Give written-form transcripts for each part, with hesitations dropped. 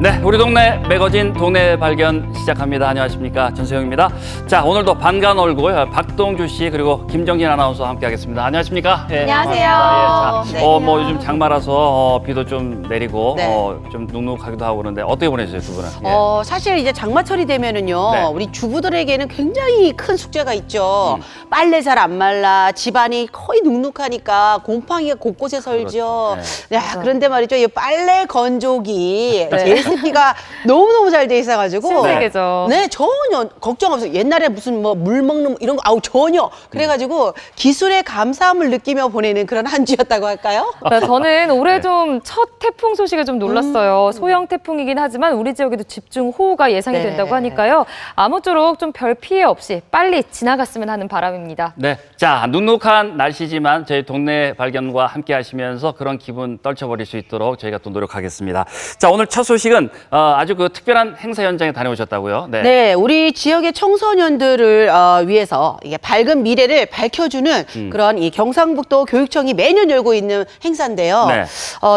네, 우리 동네 매거진 동네 발견 시작합니다. 안녕하십니까, 전소영입니다. 자, 오늘도 반가운 얼굴 박동주 씨 그리고 김정진 아나운서와 함께하겠습니다. 안녕하십니까? 예, 안녕하세요. 반갑습니다. 예, 자, 네. 뭐 요즘 장마라서 비도 좀 내리고 네. 좀 눅눅하기도 하고 그런데 어떻게 보내세요, 두 분은? 예. 사실 이제 장마철이 되면은요, 네. 우리 주부들에게는 굉장히 큰 숙제가 있죠. 빨래 잘 안 말라, 집안이 거의 눅눅하니까 곰팡이가 곳곳에 설죠. 그렇죠. 야, 그런데 말이죠, 이 빨래 건조기 제습기가 너무너무 잘 돼 있어가지고. 신세계죠. 네, 전혀 걱정 없어요. 옛날에 무슨 뭐 물 먹는 이런 거, 아우, 전혀. 그래가지고 기술의 감사함을 느끼며 보내는 그런 한 주였다고 할까요? 네, 저는 올해 좀 첫 태풍 소식에 좀 놀랐어요. 소형 태풍이긴 하지만 우리 지역에도 집중호우가 예상이 네. 된다고 하니까요. 아무쪼록 좀 별 피해 없이 빨리 지나갔으면 하는 바람입니다. 네, 자, 눅눅한 날씨지만 저희 동네 발견과 함께 하시면서 그런 기분 떨쳐버릴 수 있도록 저희가 또 노력하겠습니다. 자, 오늘 첫 소식은 아주 그 특별한 행사 현장에 다녀오셨다고요? 네. 네, 우리 지역의 청소년들을 위해서 이게 밝은 미래를 밝혀주는 그런 이 경상북도 교육청이 매년 열고 있는 행사인데요. 네.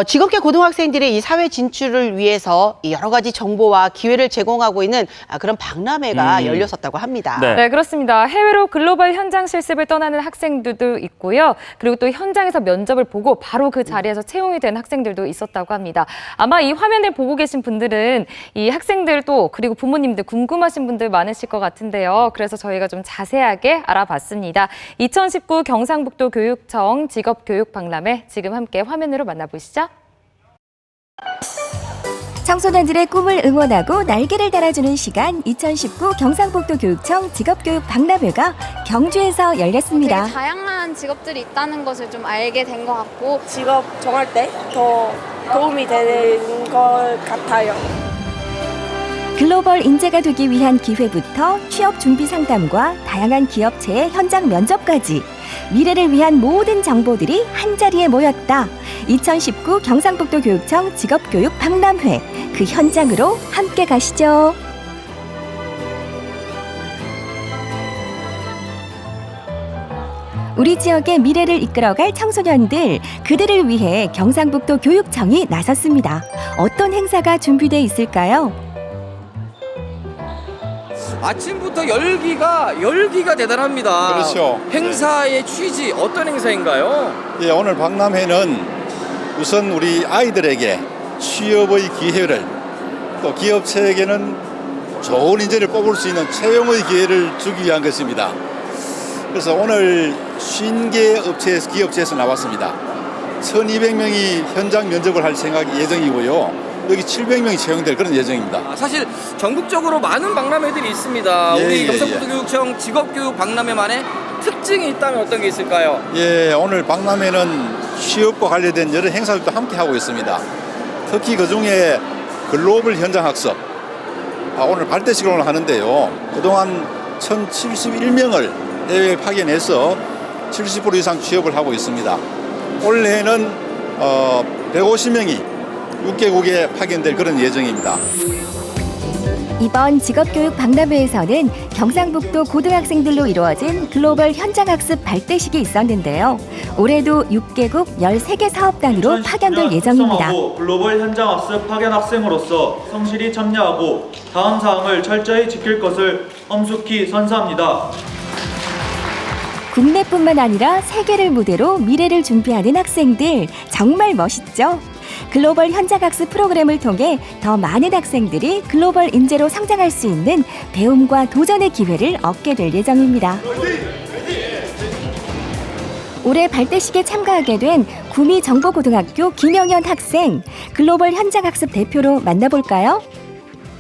직업계 고등학생들의 이 사회 진출을 위해서 이 여러 가지 정보와 기회를 제공하고 있는 그런 박람회가 열렸었다고 합니다. 네. 네, 그렇습니다. 해외로 글로벌 현장 실습을 떠나는 학생들도 있고요. 그리고 또 현장에서 면접을 보고 바로 그 자리에서 채용이 된 학생들도 있었다고 합니다. 아마 이 화면을 보고 계신 분들은 이 학생들도 그리고 부모님들 궁금하신 분들 많으실 것 같은데요. 그래서 저희가 좀 자세하게 알아봤습니다. 2019 경상북도 교육청 직업교육박람회 지금 함께 화면으로 만나보시죠. 청소년들의 꿈을 응원하고 날개를 달아주는 시간 2019 경상북도 교육청 직업교육 박람회가 경주에서 열렸습니다. 되게 다양한 직업들이 있다는 것을 좀 알게 된 것 같고 직업 정할 때 더 도움이 되는 것 같아요. 글로벌 인재가 되기 위한 기회부터 취업 준비 상담과 다양한 기업체의 현장 면접까지 미래를 위한 모든 정보들이 한자리에 모였다. 2019 경상북도 교육청 직업교육 박람회 그 현장으로 함께 가시죠. 우리 지역의 미래를 이끌어갈 청소년들, 그들을 위해 경상북도 교육청이 나섰습니다. 어떤 행사가 준비되어 있을까요? 아침부터 열기가 대단합니다. 그렇죠. 행사의 취지 어떤 행사인가요? 예, 오늘 박람회는 우선 우리 아이들에게 취업의 기회를 또 기업체에게는 좋은 인재를 뽑을 수 있는 채용의 기회를 주기 위한 것입니다. 그래서 오늘 50개 기업체에서 나왔습니다. 1200명이 현장 면접을 할 예정이고요. 여기 700명이 채용될 그런 예정입니다. 사실 전국적으로 많은 박람회들이 있습니다. 예, 우리 예, 경상북도 예. 교육청 직업교육 박람회만의 특징이 있다면 어떤 게 있을까요? 예, 오늘 박람회는 취업과 관련된 여러 행사들도 함께 하고 있습니다. 특히 그중에 글로벌 현장 학습, 오늘 발대식을 오늘 하는데요. 그동안 1071명을 해외에 파견해서 70% 이상 취업을 하고 있습니다. 올해는 150명이 6개국에 파견될 그런 예정입니다. 이번 직업교육 박람회에서는 경상북도 고등학생들로 이루어진 글로벌 현장학습 발대식이 있었는데요. 올해도 6개국 13개 사업단으로 파견될 예정입니다. 글로벌 현장학습 파견 학생으로서 성실히 참여하고 다음 사항을 철저히 지킬 것을 엄숙히 선사합니다. 국내뿐만 아니라 세계를 무대로 미래를 준비하는 학생들 정말 멋있죠? 글로벌 현장학습 프로그램을 통해 더 많은 학생들이 글로벌 인재로 성장할 수 있는 배움과 도전의 기회를 얻게 될 예정입니다. 올해 발대식에 참가하게 된 구미정보고등학교 김영현 학생, 글로벌 현장학습 대표로 만나볼까요?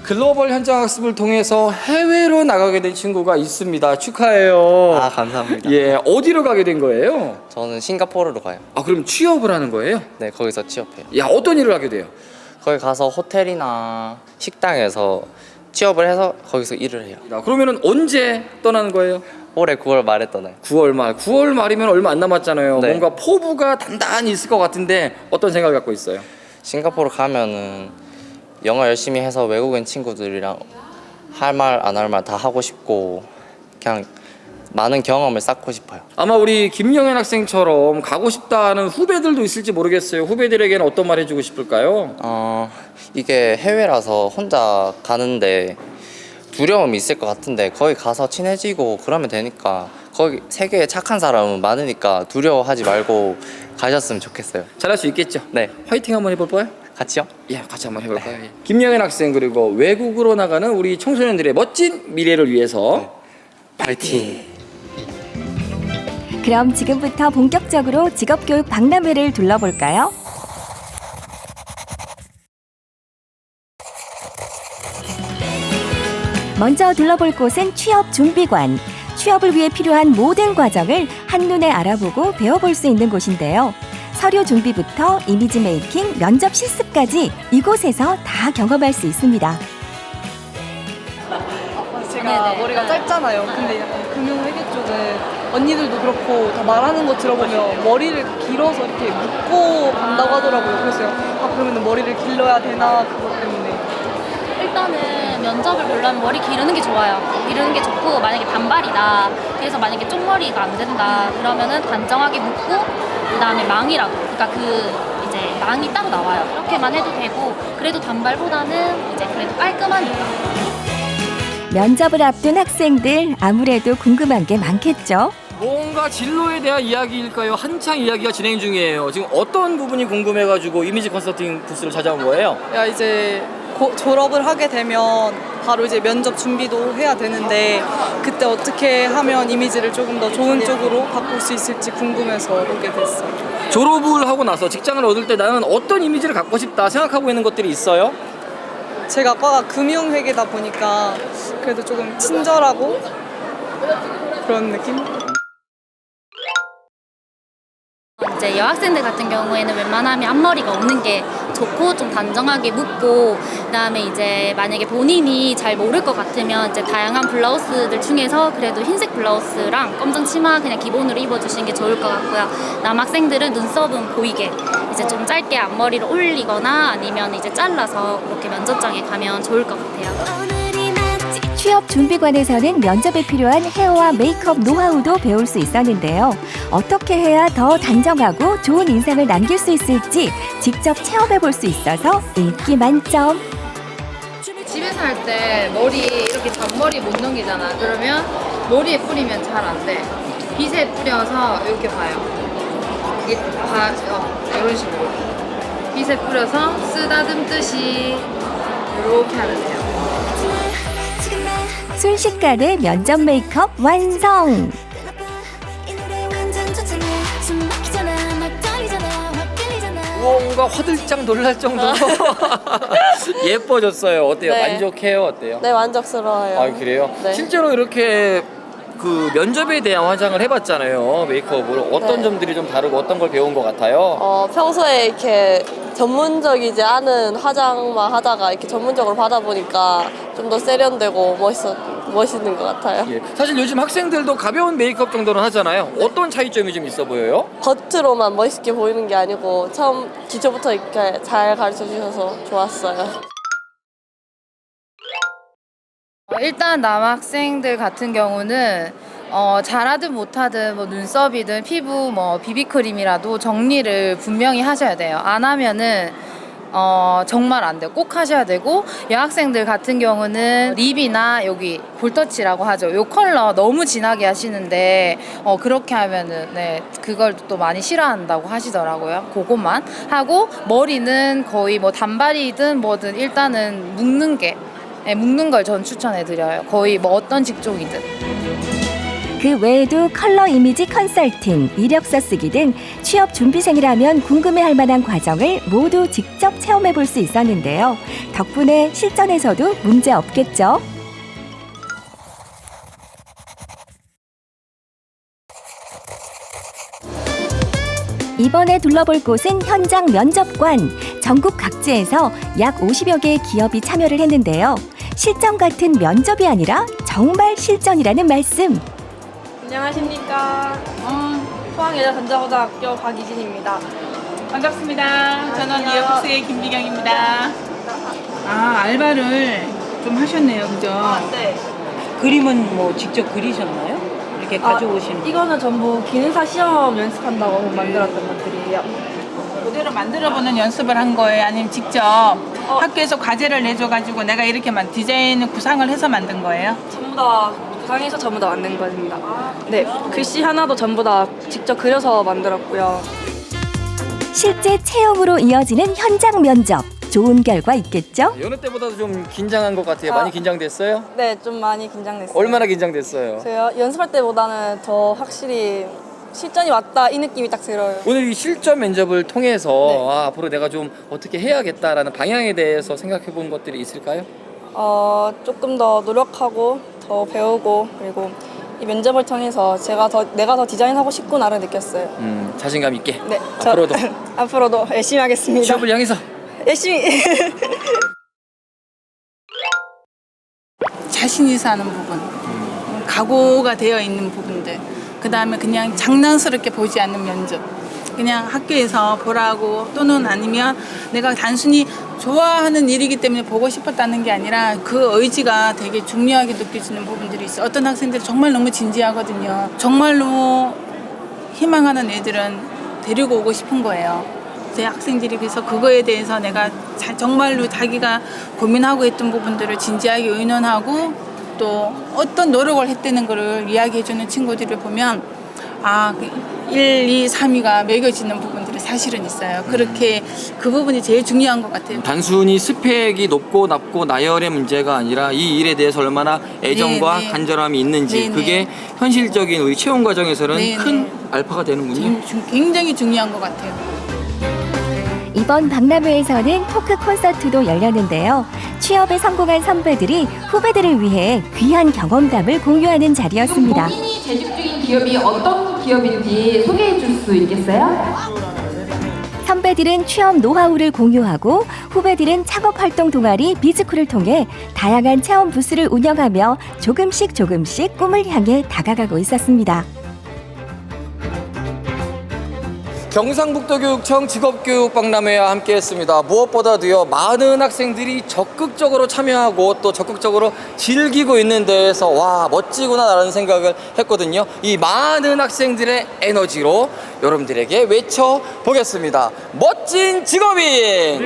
글로벌 현장학습을 통해서 해외로 나가게 된 친구가 있습니다. 축하해요. 아, 감사합니다. 예, 어디로 가게 된 거예요? 저는 싱가포르로 가요. 아, 그럼 취업을 하는 거예요? 네, 거기서 취업해요. 야, 어떤 일을 하게 돼요? 거기 가서 호텔이나 식당에서 취업을 해서 거기서 일을 해요. 야, 그러면은 언제 떠나는 거예요? 올해 9월 말에 떠나요. 9월 말이면 얼마 안 남았잖아요. 네. 뭔가 포부가 단단히 있을 것 같은데 어떤 생각을 갖고 있어요? 싱가포르 가면은 영어 열심히 해서 외국인 친구들이랑 할 말 안 할 말 다 하고 싶고 그냥 많은 경험을 쌓고 싶어요. 아마 우리 김영현 학생처럼 가고 싶다는 후배들도 있을지 모르겠어요. 후배들에게는 어떤 말 해주고 싶을까요? 이게 해외라서 혼자 가는데 두려움이 있을 것 같은데 거기 가서 친해지고 그러면 되니까 거기 세계에 착한 사람은 많으니까 두려워하지 말고 가셨으면 좋겠어요. 잘할 수 있겠죠? 네. 화이팅 한번 해볼까요? 같이요? 예, 같이 한번 해볼까요? 예. 김영현 학생 그리고 외국으로 나가는 우리 청소년들의 멋진 미래를 위해서 파이팅! 그럼 지금부터 본격적으로 직업교육 박람회를 둘러볼까요? 먼저 둘러볼 곳은 취업준비관. 취업을 위해 필요한 모든 과정을 한눈에 알아보고 배워볼 수 있는 곳인데요. 서류 준비부터 이미지 메이킹, 면접 실습까지 이곳에서 다 경험할 수 있습니다. 제가 머리가 짧잖아요. 근데 약간 금융회계 쪽은 언니들도 그렇고 다 말하는 거 들어보면 머리를 길어서 이렇게 묶고 간다고 하더라고요. 그래서 그러면 머리를 길러야 되나 그것 때문에. 일단은 면접을 보려면 머리 기르는 게 좋아요. 기르는 게 좋고 만약에 단발이다. 그래서 만약에 쪽머리가 안 된다. 그러면은 단정하게 묶고 그다음에 망이라고. 그러니까 이제 망이 따로 나와요. 이렇게만 해도 되고 그래도 단발보다는 이제 그래도 깔끔하니까. 면접을 앞둔 학생들 아무래도 궁금한 게 많겠죠. 뭔가 진로에 대한 이야기일까요? 한창 이야기가 진행 중이에요. 지금 어떤 부분이 궁금해가지고 이미지 컨설팅 부스를 찾아온 거예요? 야 이제 졸업을 하게 되면 바로 이제 면접 준비도 해야 되는데 그때 어떻게 하면 이미지를 조금 더 좋은 쪽으로 바꿀 수 있을지 궁금해서 오게 됐어요. 졸업을 하고 나서 직장을 얻을 때 나는 어떤 이미지를 갖고 싶다 생각하고 있는 것들이 있어요? 제가 과가 금융회계다 보니까 그래도 조금 친절하고 그런 느낌? 이제 여학생들 같은 경우에는 웬만하면 앞머리가 없는 게 좋고 좀 단정하게 묶고 그다음에 이제 만약에 본인이 잘 모를 것 같으면 이제 다양한 블라우스들 중에서 그래도 흰색 블라우스랑 검정 치마 그냥 기본으로 입어주시는 게 좋을 것 같고요. 남학생들은 눈썹은 보이게 이제 좀 짧게 앞머리를 올리거나 아니면 이제 잘라서 그렇게 면접장에 가면 좋을 것 같아요. 취업준비관에서는 면접에 필요한 헤어와 메이크업 노하우도 배울 수 있었는데요. 어떻게 해야 더 단정하고 좋은 인상을 남길 수 있을지 직접 체험해 볼 수 있어서 인기 만점. 집에서 할 때 머리 이렇게 잔머리 못 넘기잖아. 그러면 머리에 뿌리면 잘 안 돼. 빗에 뿌려서 이렇게 봐요. 이게 이런 식으로 빗에 뿌려서 쓰다듬듯이 이렇게 하면 돼요. 순식간에 면접 메이크업 완성! 뭔가 화들짝 놀랄 정도로 예뻐졌어요. 어때요? 네. 만족해요? 어때요? 네, 만족스러워요. 아, 그래요? 네. 실제로 이렇게 그 면접에 대한 화장을 해봤잖아요. 메이크업을 어떤 네. 점들이 좀 다르고 어떤 걸 배운 것 같아요? 평소에 이렇게 전문적이지 않은 화장만 하다가 이렇게 전문적으로 받아보니까 좀 더 세련되고 멋있는 것 같아요. 예. 사실 요즘 학생들도 가벼운 메이크업 정도는 하잖아요. 어떤 차이점이 좀 있어 보여요? 겉으로만 멋있게 보이는 게 아니고 처음 기초부터 이렇게 잘 가르쳐 주셔서 좋았어요. 일단 남학생들 같은 경우는 잘하든 못하든 뭐 눈썹이든 피부 뭐 비비크림이라도 정리를 분명히 하셔야 돼요. 안 하면은 정말 안 돼요. 꼭 하셔야 되고 여학생들 같은 경우는 립이나 여기 볼터치라고 하죠. 요 컬러 너무 진하게 하시는데 그렇게 하면은 네 그걸 또 많이 싫어한다고 하시더라고요. 그것만 하고 머리는 거의 뭐 단발이든 뭐든 일단은 묶는 걸 전 추천해 드려요. 거의 뭐 어떤 직종이든. 그 외에도 컬러 이미지 컨설팅, 이력서 쓰기 등 취업 준비생이라면 궁금해할 만한 과정을 모두 직접 체험해 볼 수 있었는데요. 덕분에 실전에서도 문제 없겠죠? 이번에 둘러볼 곳은 현장 면접관. 전국 각지에서 약 50여 개의 기업이 참여를 했는데요. 실전 같은 면접이 아니라 정말 실전이라는 말씀. 안녕하십니까. 포항여자전자고등학교 박이진입니다. 반갑습니다. 저는 이어북스의 김미경입니다. 알바를 좀 하셨네요, 그죠? 네. 그림은 뭐 직접 그리셨나요? 이렇게 가져오신? 이거는 전부 기능사 시험 연습한다고 만들었던 것들이에요. 그대로 만들어보는 연습을 한 거예요? 아니면 직접 학교에서 과제를 내줘가지고 내가 이렇게만 디자인 구상을 해서 만든 거예요? 전부 다 구상해서 전부 다 만든 겁니다. 네, 글씨 하나도 전부 다 직접 그려서 만들었고요. 실제 체험으로 이어지는 현장 면접. 좋은 결과 있겠죠? 여느 때보다도 좀 긴장한 것 같아요. 많이 긴장됐어요? 네, 좀 많이 긴장됐어요. 얼마나 긴장됐어요? 제가 연습할 때보다는 더 확실히 실전이 왔다 이 느낌이 딱 들어요. 오늘 이 실전 면접을 통해서 네. 앞으로 내가 좀 어떻게 해야겠다라는 방향에 대해서 생각해 본 것들이 있을까요? 조금 더 노력하고 더 배우고 그리고 이 면접을 통해서 내가 더 디자인하고 싶구나를 느꼈어요. 자신감 있게. 네, 앞으로도 앞으로도 열심히 하겠습니다. 취업을 향해서. 열심히. 자신 있어 하는 부분, 각오가 되어 있는 부분들, 그 다음에 그냥 장난스럽게 보지 않는 면접. 그냥 학교에서 보라고 또는 아니면 내가 단순히 좋아하는 일이기 때문에 보고 싶었다는 게 아니라 그 의지가 되게 중요하게 느껴지는 부분들이 있어요. 어떤 학생들이 정말 너무 진지하거든요. 정말로 희망하는 애들은 데리고 오고 싶은 거예요. 제 학생들이 그래서 그거에 대해서 내가 정말로 자기가 고민하고 있던 부분들을 진지하게 의논하고 또 어떤 노력을 했다는 거를 이야기해주는 친구들을 보면 1, 2, 3위가 매겨지는 부분들이 사실은 있어요. 그렇게 그 부분이 제일 중요한 것 같아요. 단순히 스펙이 높고 낮고 나열의 문제가 아니라 이 일에 대해서 얼마나 애정과 네, 네. 간절함이 있는지 네, 그게 네. 현실적인 우리 채용 과정에서는 네, 큰 네. 알파가 되는군요. 굉장히 중요한 것 같아요. 이번 박람회에서는 토크 콘서트도 열렸는데요. 취업에 성공한 선배들이 후배들을 위해 귀한 경험담을 공유하는 자리였습니다. 본인이 재직 중인 기업이 어떤 기업인지 소개해 줄 수 있겠어요? 선배들은 취업 노하우를 공유하고 후배들은 창업활동 동아리 비즈쿨을 통해 다양한 체험 부스를 운영하며 조금씩 꿈을 향해 다가가고 있었습니다. 경상북도교육청 직업교육박람회와 함께했습니다. 무엇보다도요 많은 학생들이 적극적으로 참여하고 또 적극적으로 즐기고 있는 데에서 와 멋지구나라는 생각을 했거든요. 이 많은 학생들의 에너지로 여러분들에게 외쳐보겠습니다. 멋진 직업인!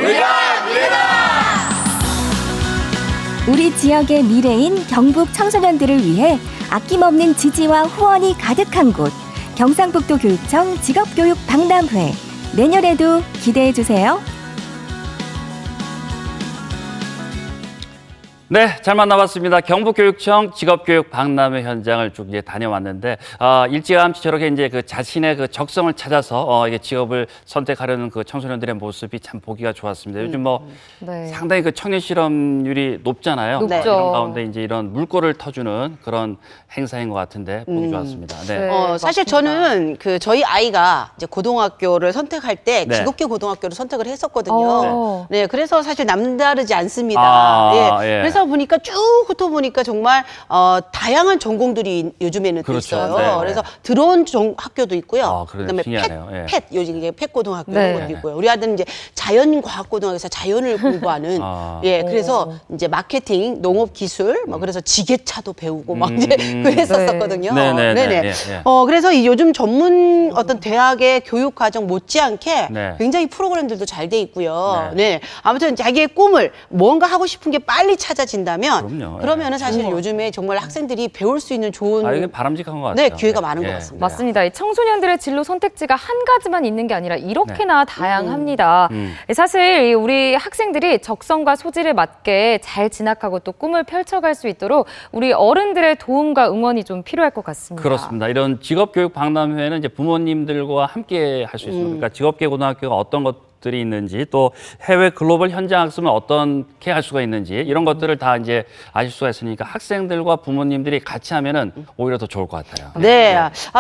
우리 지역의 미래인 경북 청소년들을 위해 아낌없는 지지와 후원이 가득한 곳 경상북도 교육청 직업교육 박람회 내년에도 기대해 주세요. 네, 잘 만나봤습니다. 경북교육청 직업교육 박람회 현장을 쭉 이제 다녀왔는데, 일찌감치 저렇게 이제 그 자신의 그 적성을 찾아서 이게 직업을 선택하려는 그 청소년들의 모습이 참 보기가 좋았습니다. 요즘 네. 상당히 그 청년 실업률이 높잖아요. 높죠. 이런 가운데 이제 이런 물꼬를 터주는 그런 행사인 것 같은데 보기 좋았습니다. 네. 네. 사실 맞습니다. 저는 저희 아이가 이제 고등학교를 선택할 때 네. 직업계 고등학교를 선택을 했었거든요. 네, 그래서 사실 남다르지 않습니다. 예. 그래서 보니까 쭉 훑어보니까 정말 다양한 전공들이 요즘에는 또 그렇죠. 있어요. 네. 그래서 들어온 학교도 있고요. 그래요. 그다음에 신기하네요. 예. 펫 요즘 이게 펫 고등학교 네. 이런 것도 있고요. 우리 아들은 이제 자연과학 고등학교에서 자연을 공부하는 그래서 이제 마케팅, 농업 기술 그래서 지게차도 배우고 막 이제 그랬었거든요. 네네. 그래서 이 요즘 전문 어떤 대학의 교육 과정 못지않게 네. 굉장히 프로그램들도 잘 돼 있고요. 네. 네. 아무튼 자기의 꿈을 뭔가 하고 싶은 게 빨리 찾아진다면 그럼요. 그러면은 사실 요즘에 정말 학생들이 배울 수 있는 좋은 이게 바람직한 것 네, 같아요. 기회가 많은 예. 것 같습니다. 맞습니다. 이 청소년들의 진로 선택지가 한 가지만 있는 게 아니라 이렇게나 다양합니다. 사실 우리 학생들이 적성과 소질에 맞게 잘 진학하고 또 꿈을 펼쳐갈 수 있도록 우리 어른들의 도움과 응원이 좀 필요할 것 같습니다. 그렇습니다. 이런 직업교육 박람회는 이제 부모님들과 함께 할 수 있습니다. 그러니까 직업계 고등학교가 어떤 것들이 있는지 또 해외 글로벌 현장 학습은 어떻게 할 수가 있는지 이런 것들을 다 이제 아실 수가 있으니까 학생들과 부모님들이 같이 하면은 오히려 더 좋을 것 같아요. 네.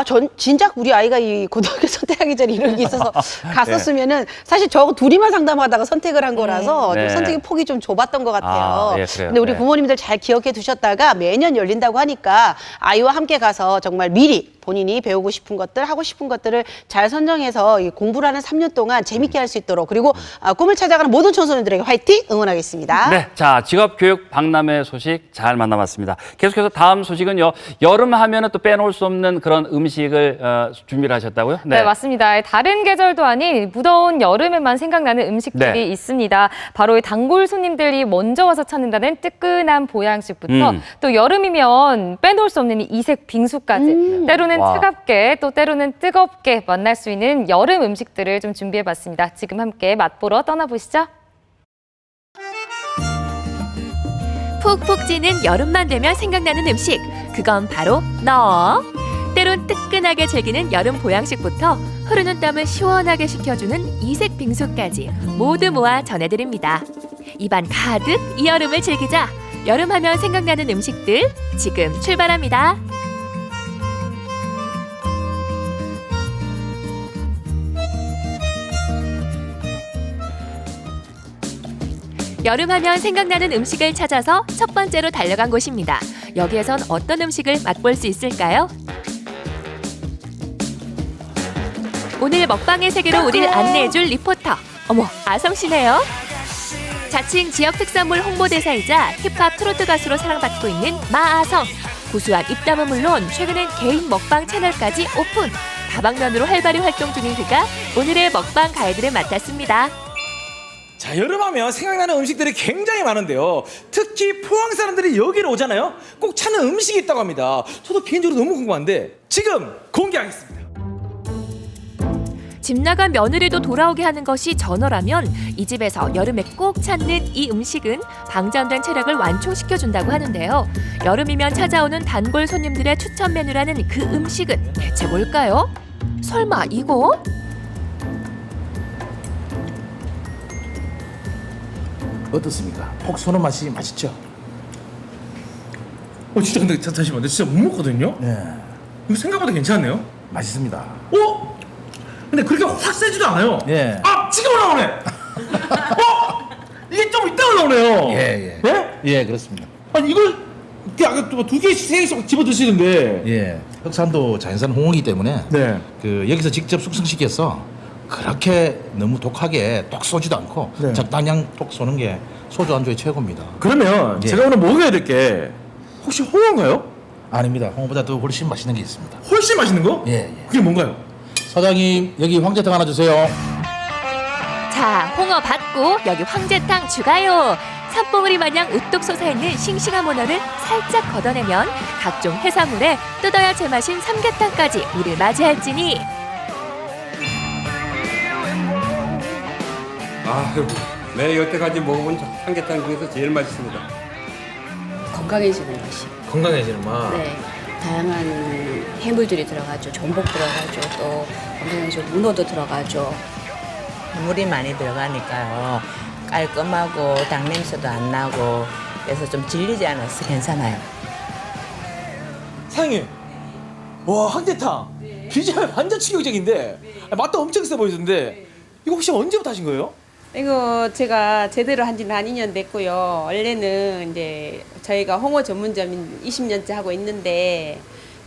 전 진작 우리 아이가 이 고등학교 선택하기 전에 이런 게 있어서 갔었으면은 사실 저 둘이만 상담하다가 선택을 한 거라서 네. 좀 선택의 폭이 좀 좁았던 것 같아요. 예, 그래요. 근데 우리 네. 부모님들 잘 기억해 두셨다가 매년 열린다고 하니까 아이와 함께 가서 정말 미리 본인이 배우고 싶은 것들, 하고 싶은 것들을 잘 선정해서 이 공부를 하는 3년 동안 재밌게 할 수 있도록 있도록 그리고 꿈을 찾아가는 모든 청소년들에게 화이팅 응원하겠습니다. 네, 자 직업교육 박람회 소식 잘 만나봤습니다. 계속해서 다음 소식은요. 여름 하면은 또 빼놓을 수 없는 그런 음식을 준비를 하셨다고요? 네, 맞습니다. 다른 계절도 아닌 무더운 여름에만 생각나는 음식들이 있습니다. 바로 이 단골 손님들이 먼저 와서 찾는다는 뜨끈한 보양식부터 또 여름이면 빼놓을 수 없는 이 이색 빙수까지 때로는 차갑게 또 때로는 뜨겁게 만날 수 있는 여름 음식들을 좀 준비해봤습니다. 지금 함께 맛보러 떠나보시죠. 푹푹 찌는 여름만 되면 생각나는 음식, 그건 바로 너. 때론 뜨끈하게 즐기는 여름 보양식부터 흐르는 땀을 시원하게 식혀주는 이색 빙수까지 모두 모아 전해드립니다. 입안 가득 이 여름을 즐기자. 여름하면 생각나는 음식들 지금 출발합니다. 여름하면 생각나는 음식을 찾아서 첫 번째로 달려간 곳입니다. 여기에선 어떤 음식을 맛볼 수 있을까요? 오늘 먹방의 세계로 우리를 안내해줄 리포터. 어머, 아성씨네요. 자칭 지역 특산물 홍보대사이자 힙합 트로트 가수로 사랑받고 있는 마아성. 구수한 입담은 물론 최근엔 개인 먹방 채널까지 오픈. 다방면으로 활발히 활동 중인 그가 오늘의 먹방 가이드를 맡았습니다. 자, 여름하면 생각나는 음식들이 굉장히 많은데요. 특히 포항 사람들이 여기를 오잖아요. 꼭 찾는 음식이 있다고 합니다. 저도 개인적으로 너무 궁금한데 지금 공개하겠습니다. 집 나간 며느리도 돌아오게 하는 것이 전어라면 이 집에서 여름에 꼭 찾는 이 음식은 방전된 체력을 완충시켜준다고 하는데요. 여름이면 찾아오는 단골 손님들의 추천 메뉴라는 그 음식은 대체 뭘까요? 설마 이거? 어떻습니까? 혹 쏘는 맛이 맛있죠? 진짜 근데 잠시만요. 진짜 못 먹거든요? 네. 이거 생각보다 괜찮네요? 맛있습니다. 근데 그렇게 확 세지도 않아요. 예. 아, 지금 올라오네. 이게 좀 이따 올라오네요. 예? 예, 그렇습니다. 아니 이걸 아까 또 2개씩 3개씩 집어 드시는데. 예. 흑산도 자연산 홍어이기 때문에 네. 여기서 직접 숙성시켜서 그렇게 너무 독하게 톡 쏘지도 않고 적당량 톡 쏘는 게 소주 안주의 최고입니다. 그러면 제가 오늘 먹어야 될 게 혹시 홍어인가요? 아닙니다. 홍어보다 더 훨씬 맛있는 게 있습니다. 훨씬 맛있는 거? 예. 그게 뭔가요? 사장님, 여기 황제탕 하나 주세요. 자, 홍어 받고 여기 황제탕 추가요. 산봉우리 마냥 우뚝 솟아있는 싱싱한 문어를 살짝 걷어내면 각종 해산물에 뜯어야 제맛인 삼계탕까지 우리를 맞이할지니. 네, 여태까지 먹어본 삼계탕 중에서 제일 맛있습니다. 건강해지는 맛이. 건강해지는 맛. 네. 다양한 해물들이 들어가죠. 전복 들어가죠. 또 건강해서 문어도 들어가죠. 해물이 많이 들어가니까요. 깔끔하고 닭 냄새도 안 나고 그래서 좀 질리지 않아서 괜찮아요. 사장님, 와 황제탕 비주얼 완전 충격적인데 맛도 엄청 세 보이던데 이거 혹시 언제부터 하신 거예요? 이거 제가 제대로 한 지는 한 2년 됐고요. 원래는 이제 저희가 홍어 전문점 20년째 하고 있는데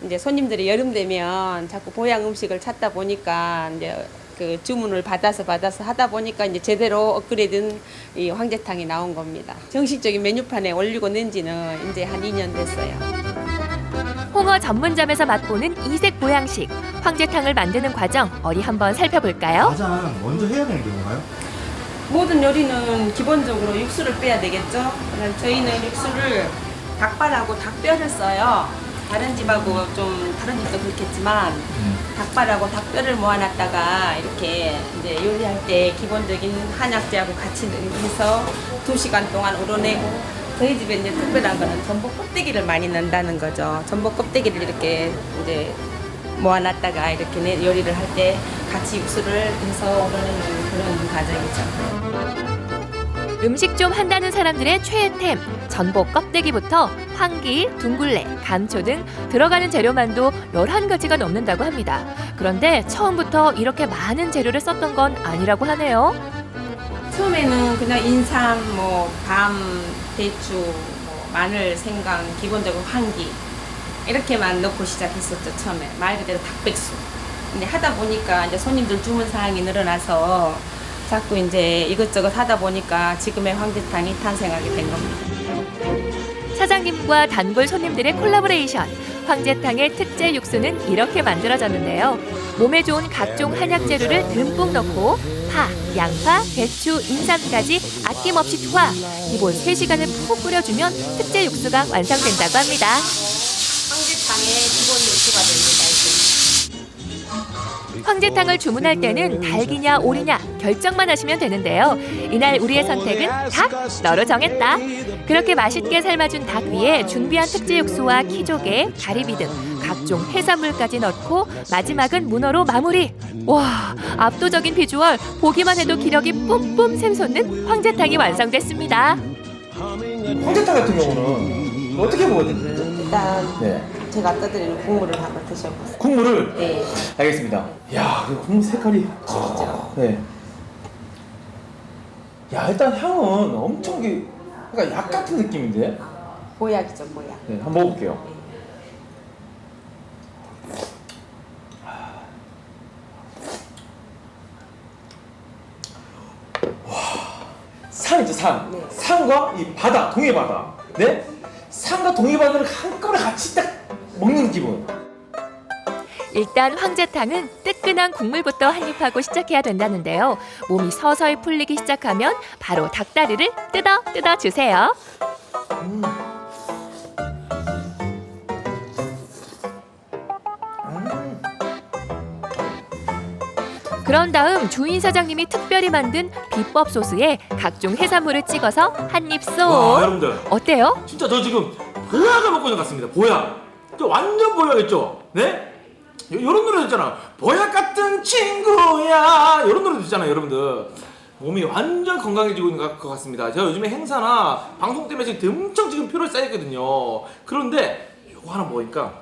이제 손님들이 여름 되면 자꾸 보양 음식을 찾다 보니까 이제 그 주문을 받아서 하다 보니까 이제 제대로 업그레이드된 이 황제탕이 나온 겁니다. 정식적인 메뉴판에 올리고 낸 지는 이제 한 2년 됐어요. 홍어 전문점에서 맛보는 이색 보양식 황제탕을 만드는 과정 어디 한번 살펴볼까요? 가장 먼저 해야 되는 게 뭔가요? 모든 요리는 기본적으로 육수를 빼야 되겠죠. 저희는 육수를 닭발하고 닭뼈를 써요. 다른 집하고 좀 다른 집도 그렇겠지만 닭발하고 닭뼈를 모아놨다가 이렇게 이제 요리할 때 기본적인 한약재하고 같이 해서 2시간 동안 우러내고 저희 집에 이제 특별한 거는 전복 껍데기를 많이 넣는다는 거죠. 전복 껍데기를 이렇게 이제 모아놨다가 이렇게 요리를 할 때 같이 육수를 해서 우러내는 그런 과정이죠. 음식 좀 한다는 사람들의 최애템 전복 껍데기부터 황기, 둥글레, 감초 등 들어가는 재료만도 11가지가 넘는다고 합니다. 그런데 처음부터 이렇게 많은 재료를 썼던 건 아니라고 하네요. 처음에는 그냥 인삼, 밤, 대추, 마늘, 생강, 기본적으로 황기 이렇게만 넣고 시작했었죠. 처음에 말 그대로 닭백숙. 근데 하다 보니까 이제 손님들 주문 사항이 늘어나서 자꾸 이제 이것저것 하다 보니까 지금의 황제탕이 탄생하게 된 겁니다. 사장님과 단골 손님들의 콜라보레이션. 황제탕의 특제 육수는 이렇게 만들어졌는데요. 몸에 좋은 각종 한약 재료를 듬뿍 넣고 파, 양파, 배추, 인삼까지 아낌없이 투하. 기본 3시간을 푹 끓여주면 특제 육수가 완성된다고 합니다. 황제탕의 기본 육수가 됩니다. 황제탕을 주문할 때는 닭이냐 오리냐 결정만 하시면 되는데요. 이날 우리의 선택은 닭, 너로 정했다. 그렇게 맛있게 삶아준 닭 위에 준비한 특제 육수와 키조개, 가리비 등 각종 해산물까지 넣고 마지막은 문어로 마무리. 와, 압도적인 비주얼, 보기만 해도 기력이 뿜뿜 샘솟는 황제탕이 완성됐습니다. 황제탕 같은 경우는 어떻게 먹어야 됩니까? 일단 네. 제가 갖다 드리는 국물을 한번 드셔보세요. 국물을? 네. 알겠습니다. 야, 그 국물 색깔이. 네. 야, 일단 향은 엄청 그러니까 약 같은 느낌인데? 보약이죠, 보약. 네, 한번 먹어볼게요. 와, 산이죠, 산. 네. 산과 이 바다, 동해바다. 네? 산과 동해바다를 한꺼번에 같이 딱 먹는 기분. 일단 황제탕은 뜨끈한 국물부터 한입하고 시작해야 된다는데요. 몸이 서서히 풀리기 시작하면 바로 닭다리를 뜯어 주세요. 그런 다음 주인 사장님이 특별히 만든 비법 소스에 각종 해산물을 찍어서 한 입 쏙. 와, 여러분들. 어때요? 진짜 저 지금 보약을 먹고 있는 것 같습니다. 보약. 저 완전 보약이죠? 네? 요런 노래 있잖아. 보약 같은 친구야. 요런 노래도 있잖아요, 여러분들. 몸이 완전 건강해지고 있는 것 같습니다. 제가 요즘에 행사나 방송 때문에 지금 엄청 지금 피로에 쌓였거든요. 그런데 요거 하나 먹으니까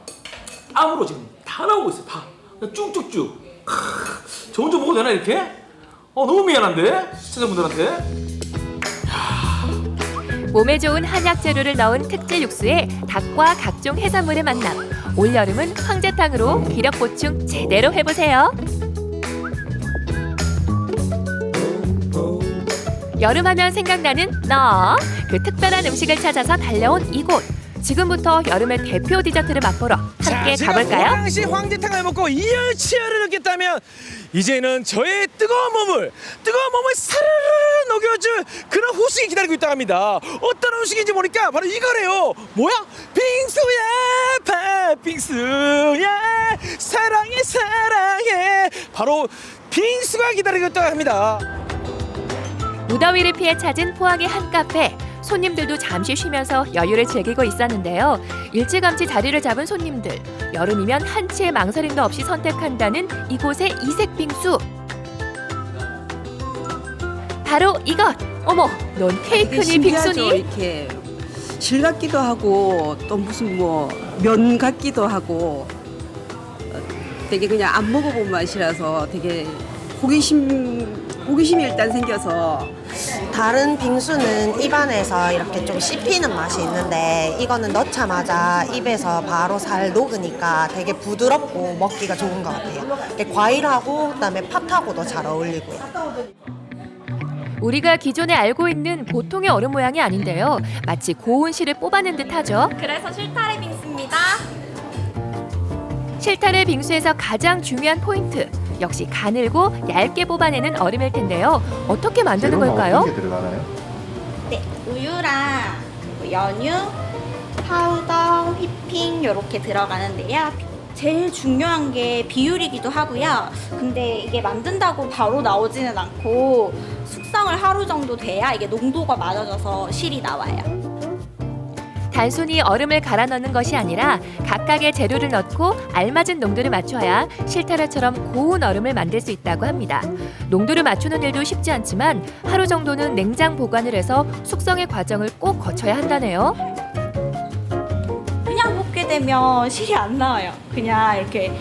땀으로 지금 다 나오고 있어요. 다. 쭉쭉쭉. 저 혼자 먹어도 되나 이렇게? 너무 미안한데? 시청자분들한테. 몸에 좋은 한약 재료를 넣은 특제 육수에 닭과 각종 해산물의 만남. 올여름은 황제탕으로 기력 보충 제대로 해보세요. 여름하면 생각나는 너. 그 특별한 음식을 찾아서 달려온 이곳. 지금부터 여름의 대표 디저트를 맛보러 함께 가볼까요? 고양시 황제탕을 먹고 이열치열을 느꼈다면 이제는 저의 뜨거운 몸을 사르르 녹여줄 그런 후식이 기다리고 있다고 합니다. 어떤 음식인지 보니까 바로 이거래요. 뭐야? 빙수야, 팥빙수야, 사랑해. 바로 빙수가 기다리고 있다고 합니다. 무더위를 피해 찾은 포항의 한 카페. 손님들도 잠시 쉬면서 여유를 즐기고 있었는데요. 일찌감치 자리를 잡은 손님들. 여름이면 한치의 망설임도 없이 선택한다는 이곳의 이색 빙수. 바로 이것. 어머, 넌 케이크니 빙수니? 이렇게 실 같기도 하고 또 무슨 뭐 면 같기도 하고 되게 그냥 안 먹어본 맛이라서 되게 호기심이 일단 생겨서. 다른 빙수는 입안에서 이렇게 좀 씹히는 맛이 있는데 이거는 넣자마자 입에서 바로 살 녹으니까 되게 부드럽고 먹기가 좋은 것 같아요. 과일하고 그다음에 팥하고도 잘 어울리고요. 우리가 기존에 알고 있는 보통의 얼음 모양이 아닌데요. 마치 고운 실을 뽑아낸 듯하죠. 그래서 실타래 빙수입니다. 실타래 빙수에서 가장 중요한 포인트. 역시 가늘고 얇게 뽑아내는 얼음일 텐데요. 어떻게 만드는 걸까요? 어떤 게 들어가나요? 네, 우유랑 연유, 파우더, 휘핑 이렇게 들어가는데요. 제일 중요한 게 비율이기도 하고요. 근데 이게 만든다고 바로 나오지는 않고 숙성을 하루 정도 돼야 이게 농도가 맞아져서 실이 나와요. 단순히 얼음을 갈아 넣는 것이 아니라 각각의 재료를 넣고 알맞은 농도를 맞춰야 실타래처럼 고운 얼음을 만들 수 있다고 합니다. 농도를 맞추는 일도 쉽지 않지만 하루 정도는 냉장 보관을 해서 숙성의 과정을 꼭 거쳐야 한다네요. 그냥 볶게 되면 실이 안 나와요. 그냥 이렇게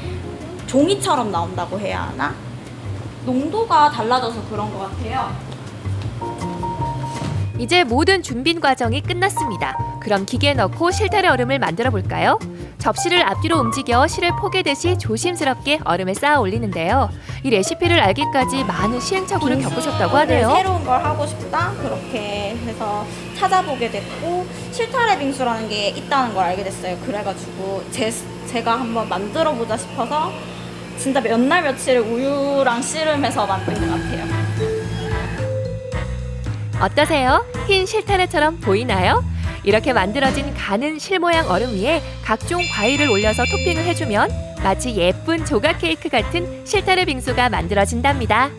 종이처럼 나온다고 해야 하나? 농도가 달라져서 그런 것 같아요. 이제 모든 준비 과정이 끝났습니다. 그럼 기계에 넣고 실타래 얼음을 만들어 볼까요? 접시를 앞뒤로 움직여 실을 포개듯이 조심스럽게 얼음을 쌓아 올리는데요. 이 레시피를 알기까지 많은 시행착오를 겪으셨다고 하네요. 새로운 걸 하고 싶다 그렇게 해서 찾아보게 됐고 실타래 빙수라는 게 있다는 걸 알게 됐어요. 그래가지고 제가 한번 만들어 보자 싶어서 진짜 몇 날 며칠 우유랑 씨름해서 만든 것 같아요. 어떠세요? 흰 실타래처럼 보이나요? 이렇게 만들어진 가는 실 모양 얼음 위에 각종 과일을 올려서 토핑을 해주면 마치 예쁜 조각 케이크 같은 실타래 빙수가 만들어진답니다.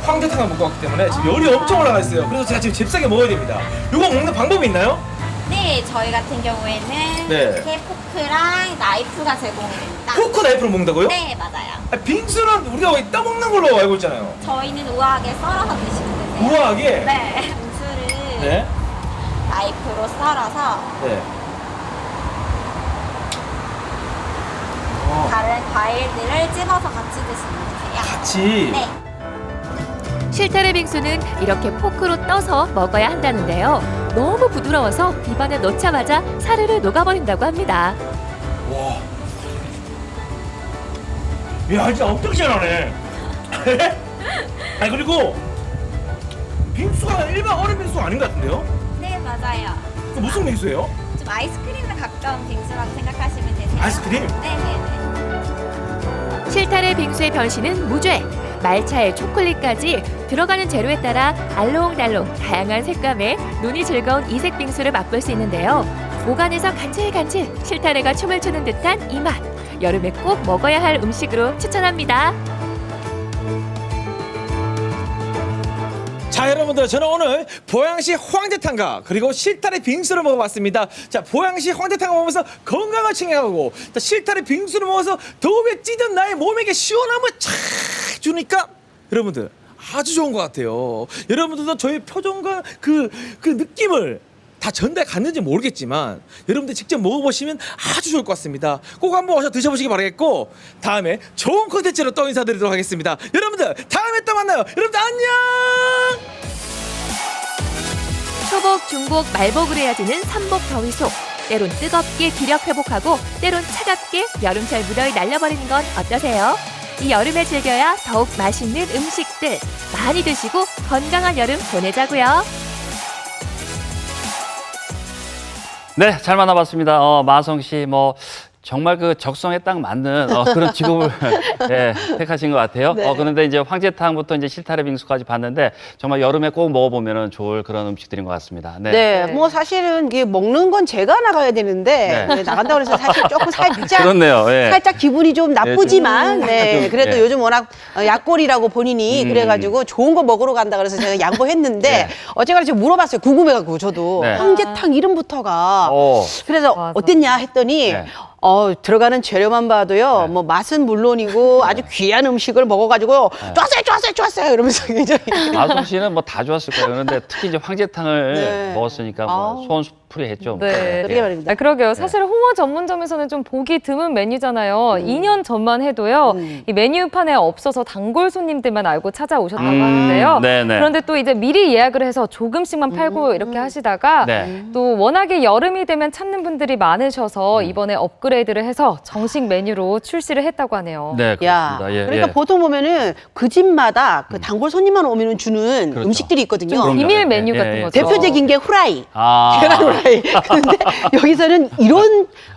황제탕을 먹고 왔기 때문에 지금 열이 엄청 올라가 있어요. 그래서 제가 지금 잽싸게 먹어야 됩니다. 이거 먹는 방법이 있나요? 네, 저희 같은 경우에는 네. 이렇게 포크랑 나이프가 제공이 됩니다. 포크 나이프로 먹는다고요? 네, 맞아요. 아, 빙수는 우리가 거의 떠먹는 걸로 알고 있잖아요. 저희는 우아하게 썰어서 드시면 되세요. 우아하게? 네. 빙수를 네. 나이프로 썰어서 네. 다른 과일들을 찝어서 같이 드시면 되세요. 같이? 네. 실타래 빙수는 이렇게 포크로 떠서 먹어야 한다는데요. 너무 부드러워서 입안에 넣자마자 사르르 녹아버린다고 합니다. 와. 야, 진짜 엄청 시원하네. 아니, 그리고 빙수가 일반 얼음 빙수가 아닌 것 같은데요? 네, 맞아요. 그 무슨 빙수예요? 좀 아이스크림에 가까운 빙수라고 생각하시면 되세요. 아이스크림? 네네네. 실타래 빙수의 변신은 무죄. 말차에 초콜릿까지 들어가는 재료에 따라 알록달록 다양한 색감의 눈이 즐거운 이색 빙수를 맛볼 수 있는데요. 보관해서 간질간질 실타래가 춤을 추는 듯한 이 맛. 여름에 꼭 먹어야 할 음식으로 추천합니다. 자, 여러분들, 저는 오늘 보양시 황제탕과 그리고 실타래 빙수를 먹어봤습니다. 자, 보양시 황제탕을 먹으면서 건강을 챙겨가고 또 실타래 빙수를 먹어서 더위에 찌든 나의 몸에게 시원함을 착 주니까 여러분들 아주 좋은 것 같아요. 여러분들도 저의 표정과 그 느낌을 다 전달 갔는지 모르겠지만 여러분들 직접 먹어보시면 아주 좋을 것 같습니다. 꼭 한번 오셔서 드셔보시기 바라겠고 다음에 좋은 콘텐츠로 또 인사드리도록 하겠습니다. 여러분들 다음에 또 만나요. 여러분들 안녕. 초복, 중복, 말복으로 이어지는 삼복 더위 속 때론 뜨겁게 기력 회복하고 때론 차갑게 여름철 무더위 날려버리는 건 어떠세요? 이 여름에 즐겨야 더욱 맛있는 음식들 많이 드시고 건강한 여름 보내자고요. 네, 잘 만나봤습니다. 마성 씨, 정말 그 적성에 딱 맞는 그런 직업을 예, 택하신 것 같아요. 네. 그런데 이제 황제탕부터 이제 실타래 빙수까지 봤는데 정말 여름에 꼭 먹어보면 좋을 그런 음식들인 것 같습니다. 네, 뭐 사실은 이게 먹는 건 제가 나가야 되는데 네. 네, 나간다고 해서 사실 조금 살짝 그렇네요. 예. 살짝 기분이 좀 나쁘지만 네, 그래도 예. 요즘 워낙 약골이라고 본인이 그래가지고 좋은 거 먹으러 간다 그래서 제가 양보했는데 네. 어제까지 제가 물어봤어요. 궁금해가지고 저도 네. 황제탕 이름부터가 그래서 맞아. 어땠냐 했더니 네. 들어가는 재료만 봐도요, 뭐 맛은 물론이고 아주 귀한 음식을 먹어가지고 좋았어요 이러면서 굉장히. 마성 씨는 뭐 다 좋았을 거예요. 그런데 특히 이제 황제탕을 네. 먹었으니까 뭐 소원스프리했죠. 네. 그러게 말입니다. 아, 그러게요. 사실 홍어 전문점에서는 좀 보기 드문 메뉴잖아요. 2년 전만 해도요. 이 메뉴판에 없어서 단골 손님들만 알고 찾아오셨다고 하는데요. 네네. 그런데 또 이제 미리 예약을 해서 조금씩만 팔고 이렇게 하시다가 네. 또 워낙에 여름이 되면 찾는 분들이 많으셔서 이번에 업그레이드를 해서 정식 메뉴로 출시를 했다고 하네요. 네, 야, 그렇습니다. 예, 그러니까 예. 보통 보면은 그 집마다 그 단골 손님만 오면 주는 그렇죠. 음식들이 있거든요. 그럼요. 비밀 메뉴 예, 같은 예, 거죠. 대표적인 게 후라이. 아. 계란 후라이. 근데 여기서는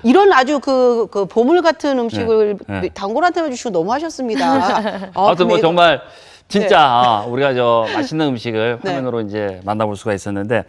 이런 아주 그 보물 같은 음식을 네, 네. 단골한테만 주시고 너무 하셨습니다. 아무튼 뭐 근데 정말 진짜 네. 우리가 저 맛있는 음식을 네. 화면으로 이제 만나볼 수가 있었는데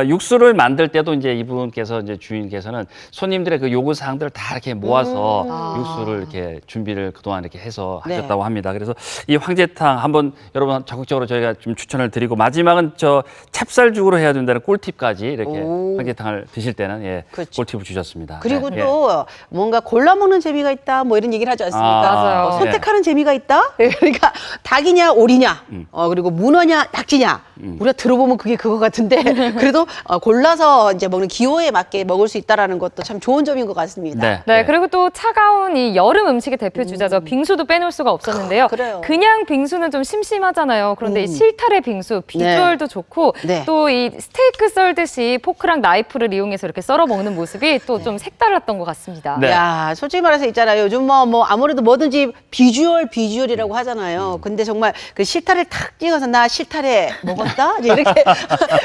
육수를 만들 때도 이제 이분께서 이제 주인께서는 손님들의 그 요구 사항들을 다 이렇게 모아서 육수를 이렇게 준비를 그동안 이렇게 해서 네. 하셨다고 합니다. 그래서 이 황제탕 한번 여러분 적극적으로 저희가 좀 추천을 드리고 마지막은 저 찹쌀죽으로 해야 된다는 꿀팁까지 이렇게 황제탕을 드실 때는 예, 그렇죠. 꿀팁을 주셨습니다. 그리고 네. 또 뭔가 골라 먹는 재미가 있다 뭐 이런 얘기를 하지 않습니까? 맞아요. 선택하는 재미가 있다. 그러니까 닭이냐 오리냐, 그리고 문어냐 낙지냐 우리가 들어보면 그게 그거 같은데 그래도 골라서 이제 먹는 기호에 맞게 먹을 수 있다라는 것도 참 좋은 점인 것 같습니다. 네, 그리고 또 차가운 이 여름 음식의 대표 주자죠. 빙수도 빼놓을 수가 없었는데요. 그래요. 그냥 빙수는 좀 심심하잖아요. 그런데 이 실타래 빙수 비주얼도 좋고 네. 또 이 스테이크 썰듯이 포크랑 나이프를 이용해서 이렇게 썰어 먹는 모습이 또 좀 색달랐던 것 같습니다. 야, 솔직히 말해서 있잖아요. 요즘 뭐 아무래도 뭐든지 비주얼이라고 하잖아요. 근데 정말 그 실타래를 탁 찍어서 나 실타래 먹었다? 이제 이렇게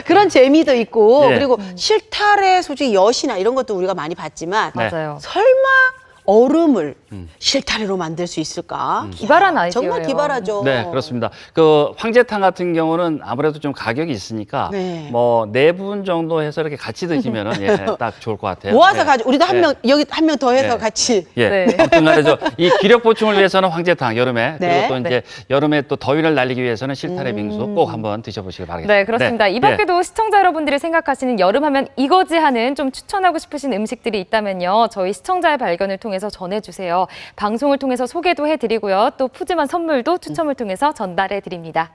그런 재미도 있고 예. 그리고 실타래 솔직히 엿이나 이런 것도 우리가 많이 봤지만 맞아요. 설마 얼음을 실타래로 만들 수 있을까? 기발한 아이디어예요. 정말 기발하죠. 네, 그렇습니다. 그 황제탕 같은 경우는 아무래도 좀 가격이 있으니까 네. 뭐 4분 정도 해서 이렇게 같이 드시면은 예, 딱 좋을 것 같아요. 모아서 네. 가지고 우리도 한 네. 명 여기 한 명 더 해서 네. 같이. 예. 아무튼 간에 이 기력 보충을 위해서는 황제탕 여름에 네. 그리고 또 이제 여름에 또 더위를 날리기 위해서는 실타래 빙수 꼭 한번 드셔보시기 바라겠습니다. 네, 그렇습니다. 이 밖에도 시청자 여러분들이 생각하시는 여름하면 이거지 하는 좀 추천하고 싶으신 음식들이 있다면요. 저희 시청자의 발견을 통해서 전해주세요. 방송을 통해서 소개도 해드리고요. 또 푸짐한 선물도 추첨을 통해서 전달해드립니다.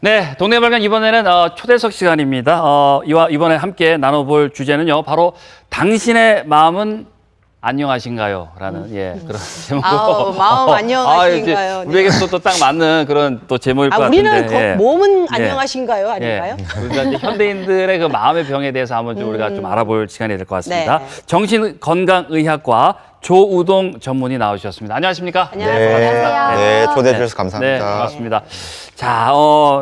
네, 동네 발견 이번에는 초대석 시간입니다. 이번에 함께 나눠볼 주제는요, 바로 당신의 마음은 안녕하신가요? 라는 그런 제목으로. 아우, 마음 안녕하신가요? 이제 우리에게 또 딱 맞는 그런 또 제목일 것 우리는 같은데. 몸은 안녕하신가요? 아닌가요? 우리가 이제 현대인들의 그 마음의 병에 대해서 한번 좀 우리가 좀 알아볼 시간이 될 것 같습니다. 네. 정신건강의학과 조우동 전문의 나오셨습니다. 안녕하십니까? 안녕하세요. 네, 초대해 주셔서 감사합니다. 네, 반갑습니다. 자,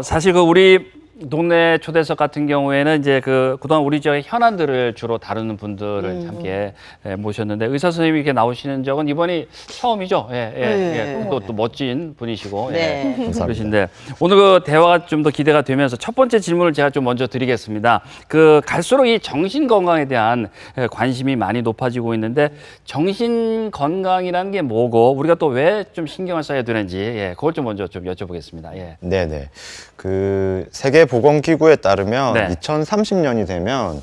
사실 그 우리 동네 초대석 같은 경우에는 이제 그동안 우리 지역의 현안들을 주로 다루는 분들을 함께 모셨는데 의사 선생님이 이렇게 나오시는 적은 이번이 처음이죠. 또 멋진 분이시고 네. 그러신데 오늘 그 대화가 좀 더 기대가 되면서 첫 번째 질문을 제가 좀 먼저 드리겠습니다. 갈수록 이 정신 건강에 대한 관심이 많이 높아지고 있는데 정신 건강이라는 게 뭐고 우리가 또 왜 좀 신경을 써야 되는지 그걸 좀 먼저 좀 여쭤보겠습니다. 네네. 세계보건기구에 따르면 네. 2030년이 되면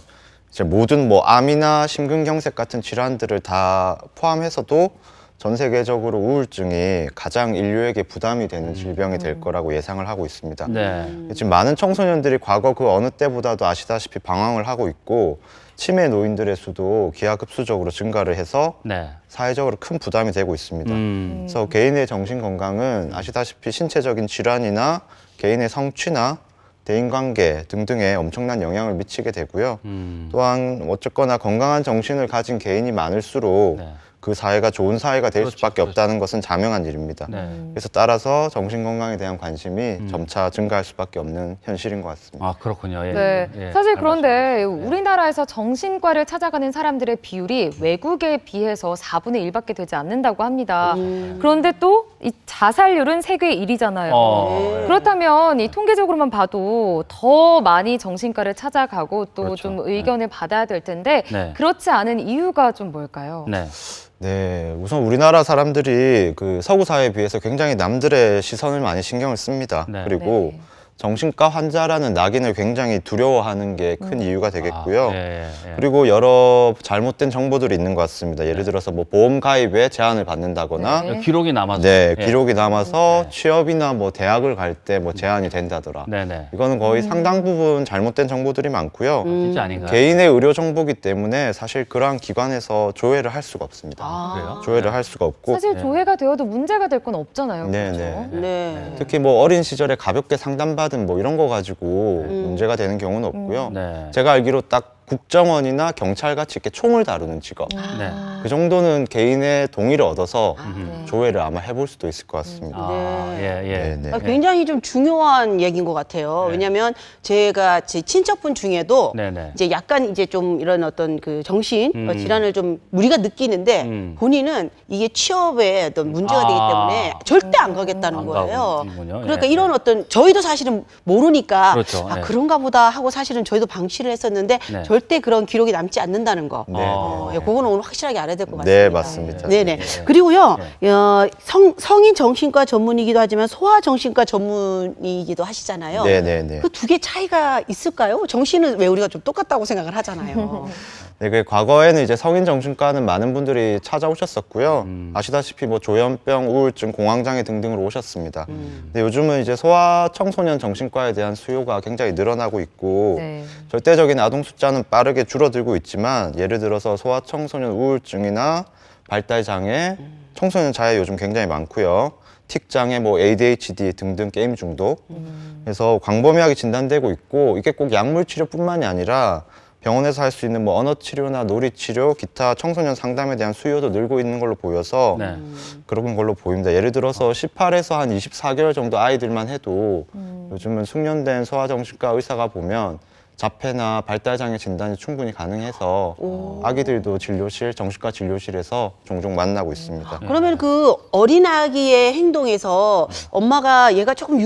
이제 모든 암이나 심근경색 같은 질환들을 다 포함해서도 전 세계적으로 우울증이 가장 인류에게 부담이 되는 질병이 될 거라고 예상을 하고 있습니다. 네. 지금 많은 청소년들이 과거 그 어느 때보다도 아시다시피 방황을 하고 있고 치매 노인들의 수도 기하급수적으로 증가를 해서 사회적으로 큰 부담이 되고 있습니다. 그래서 개인의 정신 건강은 아시다시피 신체적인 질환이나 개인의 성취나 대인관계 등등에 엄청난 영향을 미치게 되고요. 또한 어쨌거나 건강한 정신을 가진 개인이 많을수록 그 사회가 좋은 사회가 될 수밖에 없다는 것은 자명한 일입니다. 그래서 따라서 정신 건강에 대한 관심이 점차 증가할 수밖에 없는 현실인 것 같습니다. 아, 그렇군요. 사실 그런데 우리나라에서 정신과를 찾아가는 사람들의 비율이 외국에 비해서 4분의 1밖에 되지 않는다고 합니다. 그런데 또 이 자살률은 세계 1위잖아요. 그렇다면 이 통계적으로만 봐도 더 많이 정신과를 찾아가고 또 좀 의견을 받아야 될 텐데 그렇지 않은 이유가 좀 뭘까요? 네, 우선 우리나라 사람들이 서구 사회에 비해서 굉장히 남들의 시선을 많이 신경을 씁니다. 그리고 정신과 환자라는 낙인을 굉장히 두려워하는 게 큰 이유가 되겠고요. 그리고 여러 잘못된 정보들이 있는 것 같습니다. 예를 들어서 보험 가입에 제한을 받는다거나 기록이 남아서 기록이 남아서 취업이나 대학을 갈 때 제한이 된다더라. 이거는 거의 상당 부분 잘못된 정보들이 많고요. 진짜 아닌가요? 개인의 의료 정보기 때문에 사실 그러한 기관에서 조회를 할 수가 없습니다. 그래요? 조회를 할 수가 없고 사실 조회가 되어도 문제가 될 건 없잖아요. 네. 특히 어린 시절에 가볍게 상담받은 이런 거 가지고 문제가 되는 경우는 없고요. 제가 알기로 딱 국정원이나 경찰같이 이렇게 총을 다루는 직업 그 정도는 개인의 동의를 얻어서 조회를 아마 해볼 수도 있을 것 같습니다. 굉장히 좀 중요한 얘기인 것 같아요. 왜냐하면 제가 제 친척분 중에도 이제 약간 이제 좀 이런 어떤 정신 질환을 좀 우리가 느끼는데 본인은 이게 취업에 어떤 문제가 되기 때문에 절대 안 가겠다는 거예요. 그러니까 이런 어떤 저희도 사실은 모르니까 그런가 보다 하고 사실은 저희도 방치를 했었는데 절대 그런 기록이 남지 않는다는 거. 네. 예, 그거는 오늘 확실하게 알아야 될 것 같습니다. 네, 맞습니다. 네네. 그리고요, 성인 정신과 전문이기도 하지만 소아 정신과 전문이기도 하시잖아요. 네네네. 그 두 개 차이가 있을까요? 정신은 왜 우리가 좀 똑같다고 생각을 하잖아요. 네, 그 과거에는 이제 성인 정신과는 많은 분들이 찾아오셨었고요. 아시다시피 뭐 조현병, 우울증, 공황장애 등등으로 오셨습니다. 근데 요즘은 이제 소아 청소년 정신과에 대한 수요가 굉장히 늘어나고 있고 네. 절대적인 아동 숫자는 빠르게 줄어들고 있지만 예를 들어서 소아 청소년 우울증이나 발달 장애, 청소년 자해 요즘 굉장히 많고요. 틱 장애, 뭐 ADHD 등등 게임 중독. 그래서 광범위하게 진단되고 있고 이게 꼭 약물 치료뿐만이 아니라 병원에서 할 수 있는 뭐 언어 치료나 놀이 치료, 기타 청소년 상담에 대한 수요도 늘고 있는 걸로 보여서 그런 걸로 보입니다. 예를 들어서 18에서 한 24개월 정도 아이들만 해도 요즘은 숙련된 소아정신과 의사가 보면 자폐나 발달장애 진단이 충분히 가능해서 아기들도 진료실, 정신과 진료실에서 종종 만나고 있습니다. 그러면 그 어린아기의 행동에서 엄마가 얘가 조금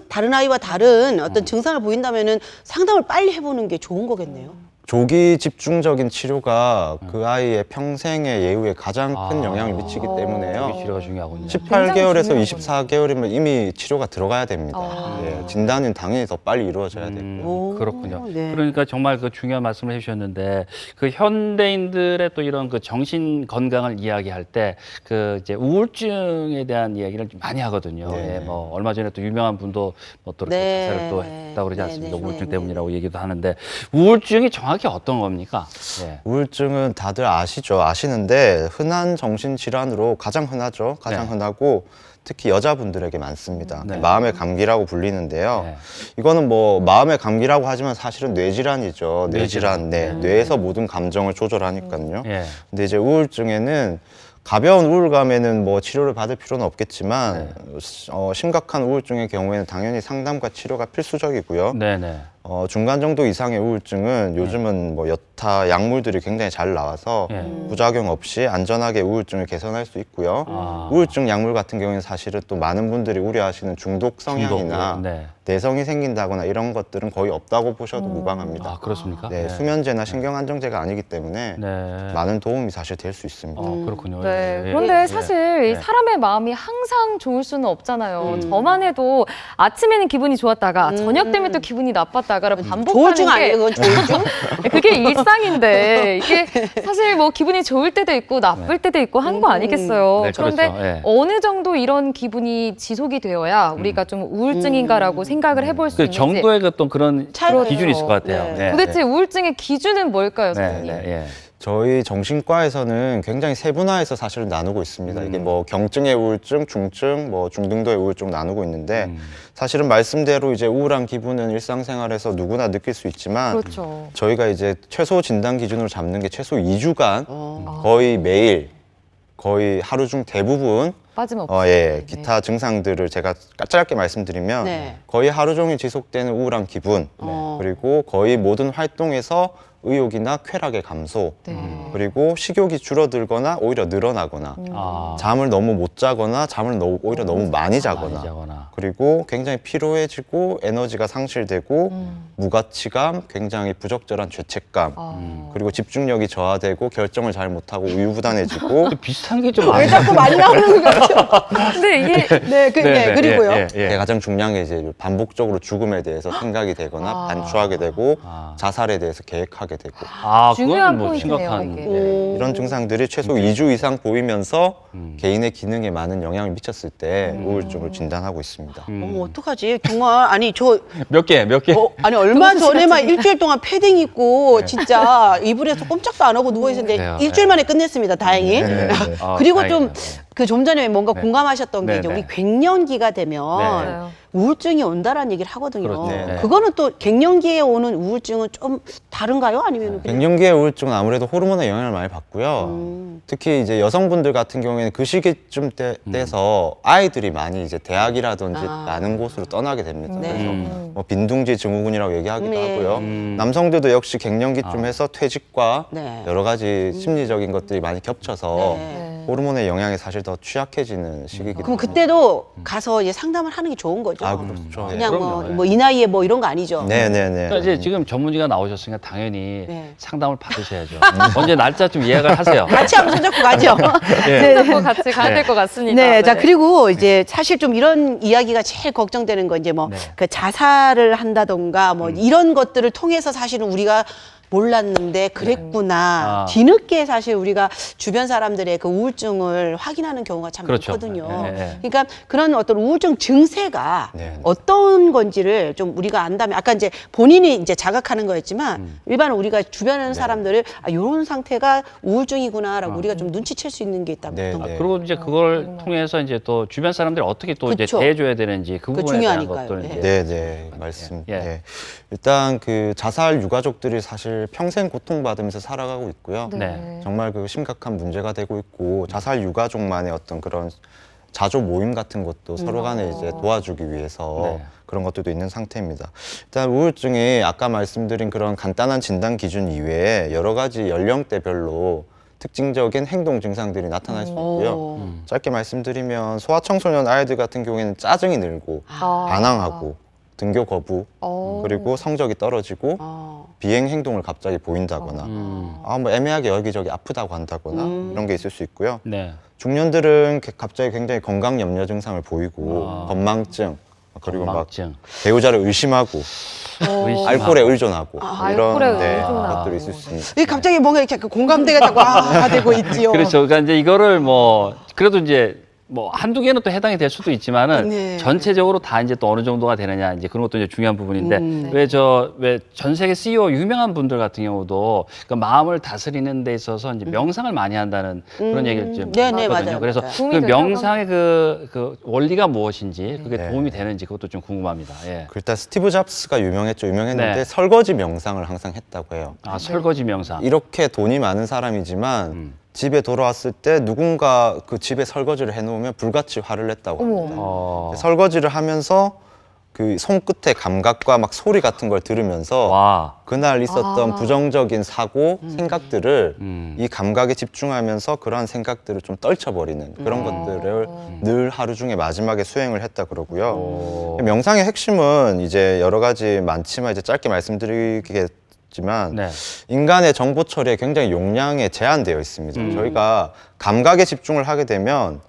다른 아이와 다른 어떤 증상을 보인다면은 상담을 빨리 해보는 게 좋은 거겠네요. 조기 집중적인 치료가 그 아이의 평생의 예후에 가장 큰 영향을 미치기 때문에요. 조기 치료가 중요하군요. 18개월에서 24개월이면 이미 치료가 들어가야 됩니다. 예, 진단은 당연히 더 빨리 이루어져야 되고요. 그렇군요. 네. 그러니까 정말 그 중요한 말씀을 해주셨는데 그 현대인들의 또 이런 그 정신 건강을 이야기할 때 그 이제 우울증에 대한 이야기를 좀 많이 하거든요. 네. 예, 뭐 얼마 전에 또 유명한 분도 뭐 또 이렇게 네. 자살을 또 했다고 그러지 않습니까? 네. 우울증 때문이라고 얘기도 하는데 우울증이 정확히 어떤 겁니까? 예. 우울증은 다들 아시는데 흔한 정신질환으로 가장 흔하죠. 가장 흔하고 특히 여자분들에게 많습니다. 마음의 감기라고 불리는데요. 이거는 뭐 마음의 감기라고 하지만 사실은 뇌질환이죠. 뇌질환. 뇌에서 모든 감정을 조절하니까요. 근데 이제 우울증에는 가벼운 우울감에는 뭐 치료를 받을 필요는 없겠지만 심각한 우울증의 경우에는 당연히 상담과 치료가 필수적이고요. 중간 정도 이상의 우울증은 요즘은 뭐 여타 약물들이 굉장히 잘 나와서 부작용 없이 안전하게 우울증을 개선할 수 있고요. 우울증 약물 같은 경우에는 사실은 또 많은 분들이 우려하시는 중독 성향이나 내성이 생긴다거나 이런 것들은 거의 없다고 보셔도 무방합니다. 아, 그렇습니까? 네, 수면제나 신경안정제가 아니기 때문에 많은 도움이 사실 될 수 있습니다. 그렇군요. 네. 그런데 사실 이 사람의 마음이 항상 좋을 수는 없잖아요. 저만 해도 아침에는 기분이 좋았다가 저녁 되면 또 기분이 나빴다가를 반복하는 조울증 아니에요? 그건 조울증? 그게 일상인데 이게 사실 뭐 기분이 좋을 때도 있고 나쁠 때도 있고 한 거 아니겠어요. 네, 그런데 그렇죠. 어느 정도 이런 기분이 지속이 되어야 우리가 좀 우울증인가라고 생각을 해볼 수 그 있는지. 정도의 어떤 그런 기준이 있을 것 같아요. 도대체 우울증의 기준은 뭘까요, 선생님? 저희 정신과에서는 굉장히 세분화해서 사실은 나누고 있습니다. 이게 뭐 경증의 우울증, 중증, 뭐 중등도의 우울증 나누고 있는데 사실은 말씀대로 이제 우울한 기분은 일상생활에서 누구나 느낄 수 있지만 그렇죠. 저희가 이제 최소 진단 기준으로 잡는 게 최소 2주간 거의 매일 거의 하루 중 대부분 빠짐없이. 기타 증상들을 제가 짧게 말씀드리면 거의 하루 종일 지속되는 우울한 기분 그리고 거의 모든 활동에서 의욕이나 쾌락의 감소 그리고 식욕이 줄어들거나 오히려 늘어나거나 잠을 너무 못 자거나 잠을 오히려 너무 많이 자거나 그리고 굉장히 피로해지고 에너지가 상실되고 무가치감, 굉장히 부적절한 죄책감 그리고 집중력이 저하되고 결정을 잘 못하고 우유부단해지고 비슷한 게 좀 왜 자꾸 많이 나오는 것 같아요? 근데 이게 그리고요. 가장 중요한 게 이제 반복적으로 죽음에 대해서 생각이 되거나 반추하게 되고 자살에 대해서 계획하게 되고 중요한 뭐 포인트네요, 심각한 이게. 이런 증상들이 최소 2주 이상 보이면서 개인의 기능에 많은 영향을 미쳤을 때 우울증을 진단하고 있습니다. 어떡하지? 정말 아니 저 몇 개? 아니 얼마 전에만 일주일 동안 패딩 입고 진짜 이불에서 꼼짝도 안 하고 누워 있었는데 일주일 만에 끝냈습니다. 다행히. 그리고 좀 그 좀 전에 뭔가 공감하셨던 게 이제 우리 갱년기가 되면 우울증이 온다라는 얘기를 하거든요. 그거는 또 갱년기에 오는 우울증은 좀 다른가요? 아니면 갱년기의 우울증은 아무래도 호르몬의 영향을 많이 받고요. 특히 이제 여성분들 같은 경우에는 그 시기쯤 돼서 아이들이 많이 이제 대학이라든지 많은 곳으로 떠나게 됩니다. 그래서 뭐 빈둥지 증후군이라고 얘기하기도 하고요. 남성들도 역시 갱년기쯤 해서 퇴직과 여러 가지 심리적인 것들이 많이 겹쳐서 호르몬의 영향에 사실 더 취약해지는 시기이기 때문에. 그럼 그때도 가서 이제 상담을 하는 게 좋은 거죠. 아, 그렇죠. 그냥 그럼요. 뭐 이 나이에 뭐 이런 거 아니죠. 네네네. 그러니까 이제 지금 전문의가 나오셨으니까 당연히 네. 상담을 받으셔야죠. 언제 날짜 좀 예약을 하세요. 같이 한번 손잡고 가죠. 네. 손잡고 같이 가야 될 것 같습니다. 네, 자 네. 그리고 이제 사실 좀 이런 이야기가 제일 걱정되는 건 이제 뭐 그 자살을 한다던가 뭐 이런 것들을 통해서 사실은 우리가 몰랐는데 그랬구나. 뒤늦게 사실 우리가 주변 사람들의 그 우울증을 확인하는 경우가 참 그렇죠. 많거든요. 네. 그러니까 그런 어떤 우울증 증세가 네. 어떤 건지를 좀 우리가 안다면 아까 이제 본인이 이제 자각하는 거였지만 일반 우리가 주변 사람들을 아, 이런 상태가 우울증이구나라고 우리가 좀 눈치챌 수 있는 게 있다면 어떤 거? 그리고 이제 그걸 통해서 이제 또 주변 사람들이 어떻게 또 이제 그쵸. 대해줘야 되는지 그 부분에 대한 중요하니까요. 것들. 네네 말씀. 네. 일단 그 자살 유가족들이 사실 평생 고통받으면서 살아가고 있고요. 네. 정말 그 심각한 문제가 되고 있고 자살 유가족만의 어떤 그런 자조 모임 같은 것도 서로 간에 이제 도와주기 위해서 그런 것들도 있는 상태입니다. 일단 우울증이 아까 말씀드린 그런 간단한 진단 기준 이외에 여러 가지 연령대별로 특징적인 행동 증상들이 나타날 수 있고요. 짧게 말씀드리면 소아청소년 아이들 같은 경우에는 짜증이 늘고 반항하고 등교 거부 그리고 성적이 떨어지고 비행 행동을 갑자기 보인다거나 뭐 애매하게 여기저기 아프다고 한다거나 이런 게 있을 수 있고요. 중년들은 갑자기 굉장히 건강 염려 증상을 보이고 건망증 그리고 건망증. 막 배우자를 의심하고 알코올에 의존하고 이런 알코올에 것들이 있을 수 있습니다. 이 갑자기 뭔가 이렇게 그 공감대가 자꾸 되고 있지요. 그렇죠. 그러니까 이제 이거를 뭐 그래도 이제 뭐 한두 개는 또 해당이 될 수도 있지만은 네. 전체적으로 다 이제 또 어느 정도가 되느냐 이제 그런 것도 이제 중요한 부분인데 왜 전 세계 CEO 유명한 분들 같은 경우도 그 마음을 다스리는 데 있어서 이제 명상을 많이 한다는 그런 얘기를 좀 네네, 하거든요. 맞아요. 그래서 맞아요. 그 도움이 될까요? 명상의 그 원리가 무엇인지 그게 도움이 되는지 그것도 좀 궁금합니다. 예. 일단 스티브 잡스가 유명했는데 네. 설거지 명상을 항상 했다고 해요. 아, 설거지 명상. 이렇게 돈이 많은 사람이지만 집에 돌아왔을 때 누군가 그 집에 설거지를 해놓으면 불같이 화를 냈다고 합니다. 설거지를 하면서 그 손끝의 감각과 막 소리 같은 걸 들으면서 그날 있었던 부정적인 사고, 생각들을 이 감각에 집중하면서 그러한 생각들을 좀 떨쳐버리는 그런 것들을 늘 하루 중에 마지막에 수행을 했다 그러고요. 명상의 핵심은 이제 여러 가지 많지만 이제 짧게 말씀드리겠습니다. 인간의 정보 처리에 굉장히 용량에 제한되어 있습니다. 저희가 감각에 집중을 하게 되면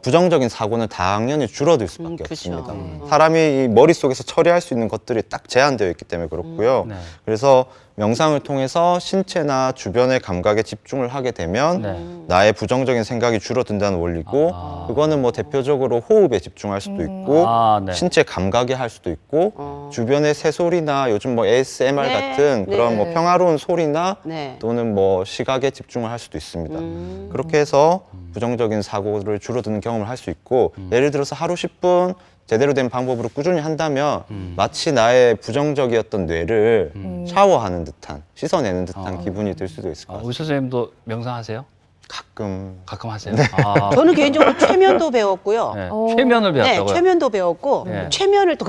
부정적인 사고는 당연히 줄어들 수밖에 없습니다. 사람이 이 머릿속에서 처리할 수 있는 것들이 딱 제한되어 있기 때문에 그렇고요. 그래서 명상을 통해서 신체나 주변의 감각에 집중을 하게 되면 나의 부정적인 생각이 줄어든다는 원리고 그거는 뭐 대표적으로 호흡에 집중할 수도 있고 신체 감각에 할 수도 있고 주변의 새소리나 요즘 뭐 ASMR 같은 그런 뭐 평화로운 소리나 또는 뭐 시각에 집중을 할 수도 있습니다. 그렇게 해서 부정적인 사고를 줄어드는 경험을 할 수 있고 예를 들어서 하루 10분 제대로 된 방법으로 꾸준히 한다면 마치 나의 부정적이었던 뇌를 샤워하는 듯한 씻어내는 듯한 기분이 들 수도 있을 것 같아요. 의사 선생님도 명상하세요? 가끔 하세요? 네. 저는 개인적으로 최면도 배웠고요. 최면을 배웠다고요? 네, 최면도 배웠고 네. 최면을 또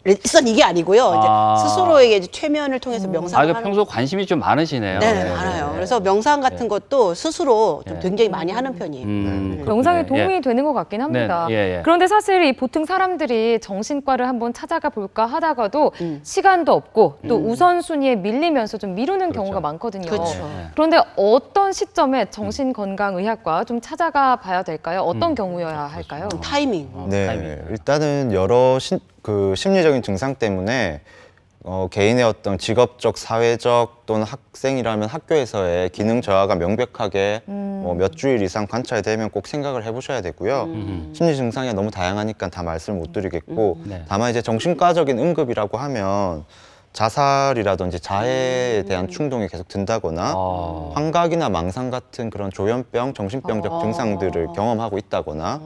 일선 이게 아니고요. 이제 스스로에게 이제 최면을 통해서 명상을 그 하는 평소 관심이 좀 많으시네요. 네, 많아요. 그래서 명상 같은 것도 스스로 좀 굉장히 많이 하는 편이에요. 명상에 도움이 되는 것 같긴 합니다. 그런데 사실 이 보통 사람들이 정신과를 한번 찾아가 볼까 하다가도 시간도 없고 또 우선순위에 밀리면서 좀 미루는 경우가 많거든요. 그런데 어떤 시점에 정신건강의학과 좀 찾아가 봐야 될까요? 어떤 경우여야 할까요? 타이밍. 네, 일단은 여러 심리적인 증상 때문에 개인의 어떤 직업적, 사회적 또는 학생이라면 학교에서의 기능 저하가 명백하게 몇 주일 이상 관찰되면 꼭 생각을 해보셔야 되고요. 심리 증상이 너무 다양하니까 다 말씀을 못 드리겠고 다만 이제 정신과적인 응급이라고 하면 자살이라든지 자해에 대한 충동이 계속 든다거나 환각이나 망상 같은 그런 조현병, 정신병적 증상들을 경험하고 있다거나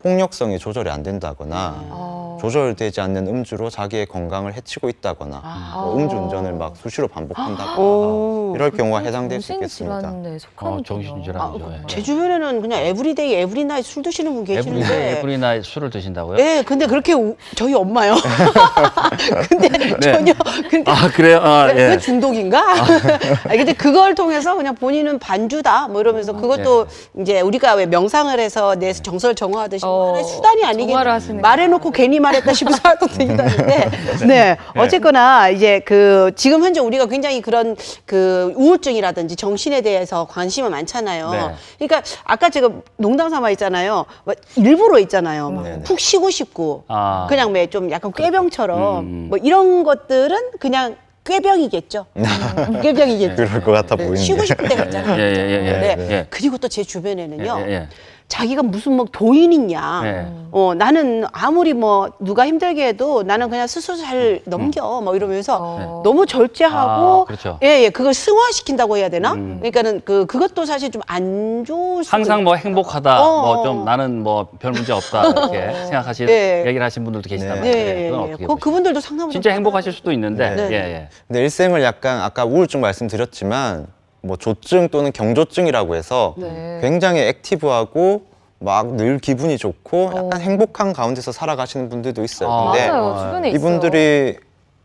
폭력성이 조절이 안 된다거나 조절되지 않는 음주로 자기의 건강을 해치고 있다거나 뭐 음주운전을 막 수시로 반복한다거나 이럴 경우가 해당될 수 있겠습니다. 정신질환에 속하는 정신질환이죠. 제 주변에는 그냥 에브리데이 에브리나잇 술 드시는 분 계시는데 에브리나잇 술을 드신다고요? 네, 근데 그렇게 저희 엄마요. 근데 전혀 그러니까 그래요? 그 중독인가? 근데 그걸 통해서 그냥 본인은 반주다 뭐 이러면서 그것도 이제 우리가 왜 명상을 해서 내 정서를 정화하듯이 하나의 수단이 아니겠 말해놓고 괜히 말했다 싶어서 또 들리다 하는데 네. 어쨌거나 이제 그 지금 현재 우리가 굉장히 그런 그 우울증이라든지 정신에 대해서 관심이 많잖아요. 그러니까 아까 제가 농담 삼아 있잖아요. 뭐 일부러 있잖아요. 푹 쉬고 싶고 그냥 왜 좀 약간 꾀병처럼 뭐 이런 것들은 그냥 꾀병이겠죠. 꾀병이겠죠. 그럴 것 같아 보이는데. 쉬고 싶을 때가 있잖아요. 네. 그리고 또 제 주변에는요. 자기가 무슨 뭐 도인 있냐. 나는 아무리 뭐 누가 힘들게 해도 나는 그냥 스스로 잘 넘겨. 뭐 이러면서 너무 절제하고 그렇죠. 그걸 승화시킨다고 해야 되나? 그러니까는 그것도 사실 좀 안 좋을 수도 항상 뭐 행복하다. 뭐 좀 나는 뭐 별 문제 없다. 이렇게 생각하시는 얘기를 하시는 분들도 계시단 말이에요. 그분들도 상담을 진짜 행복하실 수도 있는데. 근데 일생을 약간 아까 우울증 말씀드렸지만 뭐 조증 또는 경조증이라고 해서 굉장히 액티브하고 막 늘 기분이 좋고 약간 행복한 가운데서 살아가시는 분들도 있어요. 근데 주변에 이분들이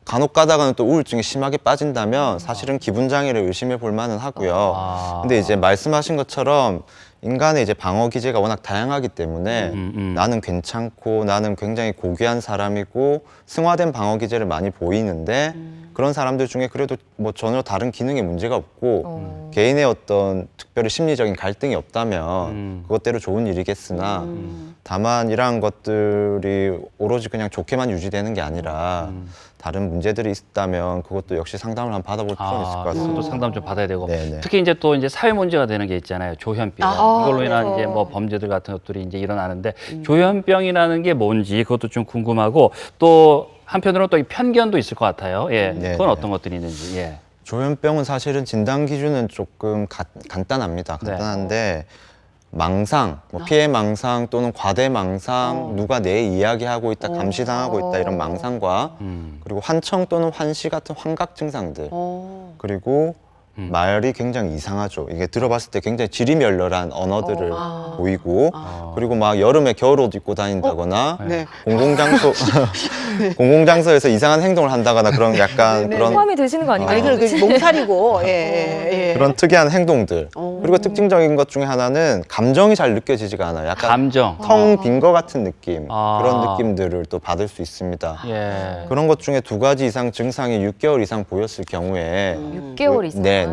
간혹 가다가는 또 우울증에 심하게 빠진다면 사실은 기분 장애를 의심해 볼 만은 하고요. 근데 이제 말씀하신 것처럼 인간의 이제 방어 기제가 워낙 다양하기 때문에 나는 괜찮고 나는 굉장히 고귀한 사람이고 승화된 방어 기제를 많이 보이는데 그런 사람들 중에 그래도 뭐 전혀 다른 기능에 문제가 없고 개인의 어떤 특별히 심리적인 갈등이 없다면 그것대로 좋은 일이겠으나 다만 이러한 것들이 오로지 그냥 좋게만 유지되는 게 아니라 다른 문제들이 있다면 그것도 역시 상담을 한번 받아볼 필요는 있을 것 같습니다. 또 상담 좀 받아야 되고 특히 이제 또 이제 사회 문제가 되는 게 있잖아요. 조현병. 이걸로 인한 이제 뭐 범죄들 같은 것들이 이제 일어나는데 조현병이라는 게 뭔지 그것도 좀 궁금하고 또 한편으로는 또 이 편견도 있을 것 같아요. 그건 어떤 것들이 있는지. 조현병은 사실은 진단 기준은 조금 간단합니다. 간단한데 망상, 뭐 피해 망상 또는 과대 망상, 누가 내 이야기하고 있다, 감시당하고 있다 이런 망상과 그리고 환청 또는 환시 같은 환각 증상들 그리고 말이 굉장히 이상하죠. 이게 들어봤을 때 굉장히 지리멸렬한 언어들을 보이고 그리고 막 여름에 겨울옷 입고 다닌다거나 공공장소에서 이상한 행동을 한다거나 그런 약간 그런 포함이 되시는 거 아닌가요? 아니 그 몸살이고 그런 특이한 행동들 그리고 특징적인 것 중에 하나는 감정이 잘 느껴지지가 않아요. 약간 텅 빈 거 같은 느낌 그런 느낌들을 또 받을 수 있습니다. 그런 것 중에 2가지 이상 증상이 6개월 이상 보였을 경우에 6개월 이상?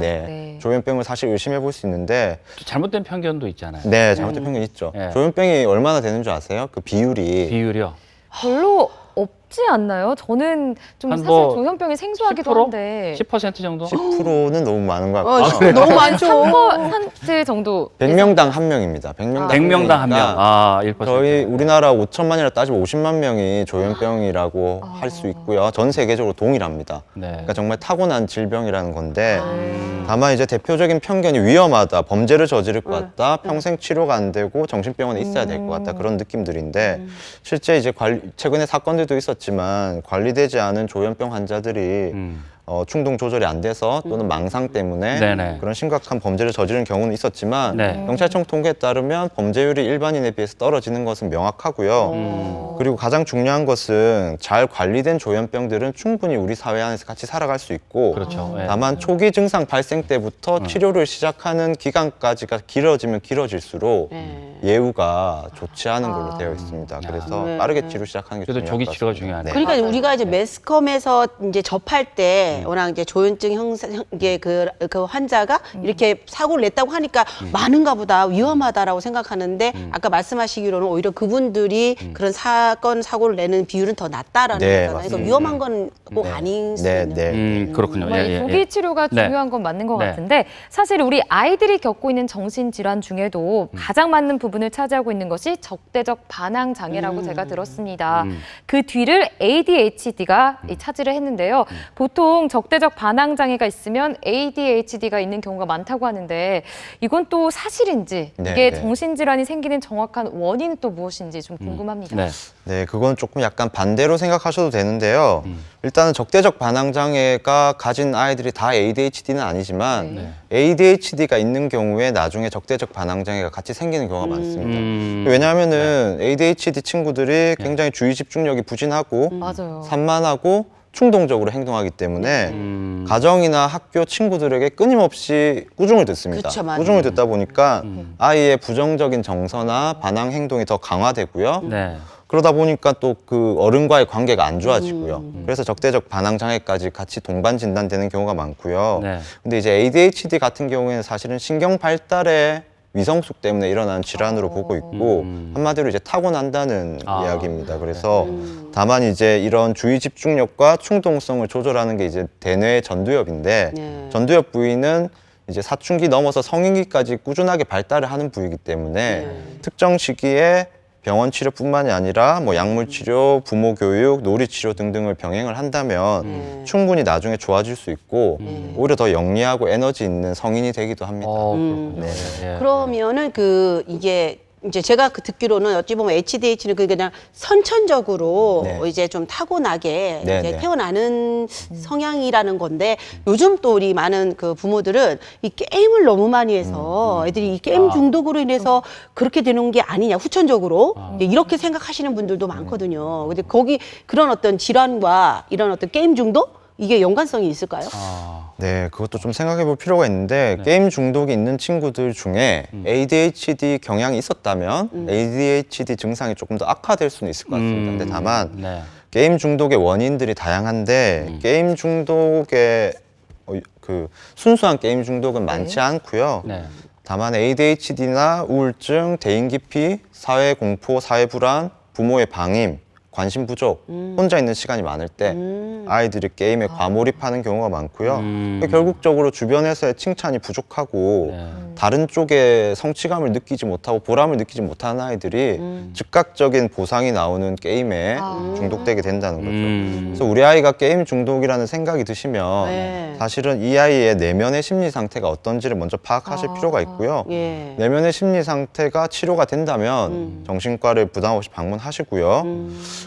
조현병을 사실 의심해 볼 수 있는데 잘못된 편견도 있잖아요. 네, 잘못된 편견이 있죠. 조현병이 얼마나 되는 줄 아세요? 그 비율이요? 별로 없지 않나요? 저는 좀 사실 조현병이 생소하기도 10%? 한데 10% 정도? 10%는 너무 많은 것 같고 너무 많죠. 3% 정도 100명당 1명입니다. 100명당 1명. 1%. 저희 우리나라 5천만이라 따지면 50만 명이 조현병이라고 할 수 있고요. 전 세계적으로 동일합니다. 그러니까 정말 타고난 질병이라는 건데 다만 이제 대표적인 편견이 위험하다, 범죄를 저지를 것 같다, 평생 치료가 안 되고 정신병원에 있어야 될 것 같다 그런 느낌들인데 실제 이제 최근에 사건들도 있었지만 관리되지 않은 조현병 환자들이 충동 조절이 안 돼서 또는 망상 때문에 그런 심각한 범죄를 저지른 경우는 있었지만 경찰청 통계에 따르면 범죄율이 일반인에 비해서 떨어지는 것은 명확하고요. 그리고 가장 중요한 것은 잘 관리된 조현병들은 충분히 우리 사회 안에서 같이 살아갈 수 있고 다만 초기 증상 발생 때부터 치료를 시작하는 기간까지가 길어지면 길어질수록 예후가 좋지 않은 걸로 되어 있습니다. 그래서 빠르게 치료 시작하는 게 중요할 것 치료가 중요하네요. 그러니까 우리가 이제 매스컴에서 이제 접할 때 워낙 이제 조현증 이게 그 환자가 이렇게 사고를 냈다고 하니까 많은가 보다 위험하다라고 생각하는데 아까 말씀하시기로는 오히려 그분들이 그런 사고를 내는 비율은 더 낮다라는 거잖아요. 그러니까 위험한 건 꼭 아닌 수 있는. 그렇군요. 조기 치료가 중요한 건 맞는 것 같은데 사실 우리 아이들이 겪고 있는 정신질환 중에도 가장 많은 부분을 차지하고 있는 것이 적대적 반항 장애라고 제가 들었습니다. 그 뒤를 ADHD가 차지를 했는데요. 보통 적대적 반항 장애가 있으면 ADHD가 있는 경우가 많다고 하는데 이건 또 사실인지 이게 정신질환이 생기는 정확한 원인은 또 무엇인지 좀 궁금합니다. 네, 그건 조금 약간 반대로 생각하셔도 되는데요. 일단은 적대적 반항 장애가 가진 아이들이 다 ADHD는 아니지만 ADHD가 있는 경우에 나중에 적대적 반항 장애가 같이 생기는 경우가 많습니다. 왜냐하면은 ADHD 친구들이 굉장히 주의 집중력이 부진하고 산만하고 충동적으로 행동하기 때문에 가정이나 학교 친구들에게 끊임없이 꾸중을 듣습니다. 그쵸, 맞아요. 꾸중을 듣다 보니까 아이의 부정적인 정서나 반항 행동이 더 강화되고요. 그러다 보니까 또 그 어른과의 관계가 안 좋아지고요. 그래서 적대적 반항 장애까지 같이 동반 진단되는 경우가 많고요. 근데 이제 ADHD 같은 경우에는 사실은 신경 발달의 위성숙 때문에 일어나는 질환으로 보고 있고 한마디로 이제 타고난다는 이야기입니다. 그래서 다만 이제 이런 주의 집중력과 충동성을 조절하는 게 이제 대뇌 전두엽인데 전두엽 부위는 이제 사춘기 넘어서 성인기까지 꾸준하게 발달을 하는 부위이기 때문에 특정 시기에 병원 치료뿐만이 아니라 뭐 약물 치료, 부모 교육, 놀이 치료 등등을 병행을 한다면 충분히 나중에 좋아질 수 있고 오히려 더 영리하고 에너지 있는 성인이 되기도 합니다. 그러면은 이게 이제 제가 듣기로는 어찌 보면 HDH는 그냥 선천적으로 이제 좀 타고나게 이제 태어나는 성향이라는 건데 요즘 또 우리 많은 그 부모들은 이 게임을 너무 많이 해서 애들이 이 게임 중독으로 인해서 그렇게 되는 게 아니냐 후천적으로 이렇게 생각하시는 분들도 많거든요. 근데 거기 그런 어떤 질환과 이런 어떤 게임 중독 이게 연관성이 있을까요? 네, 그것도 좀 생각해 볼 필요가 있는데 게임 중독이 있는 친구들 중에 ADHD 경향이 있었다면 ADHD 증상이 조금 더 악화될 수는 있을 것 같습니다. 근데 다만 게임 중독의 원인들이 다양한데 게임 중독의 그 순수한 게임 중독은 많지 않고요. 다만 ADHD나 우울증, 대인 기피, 사회 공포, 사회 불안, 부모의 방임, 관심 부족, 혼자 있는 시간이 많을 때 아이들이 게임에 과몰입하는 경우가 많고요. 결국적으로 주변에서의 칭찬이 부족하고 다른 쪽에 성취감을 느끼지 못하고 보람을 느끼지 못하는 아이들이 즉각적인 보상이 나오는 게임에 중독되게 된다는 거죠. 그래서 우리 아이가 게임 중독이라는 생각이 드시면 사실은 이 아이의 내면의 심리 상태가 어떤지를 먼저 파악하실 필요가 있고요. 내면의 심리 상태가 치료가 된다면 정신과를 부담 없이 방문하시고요.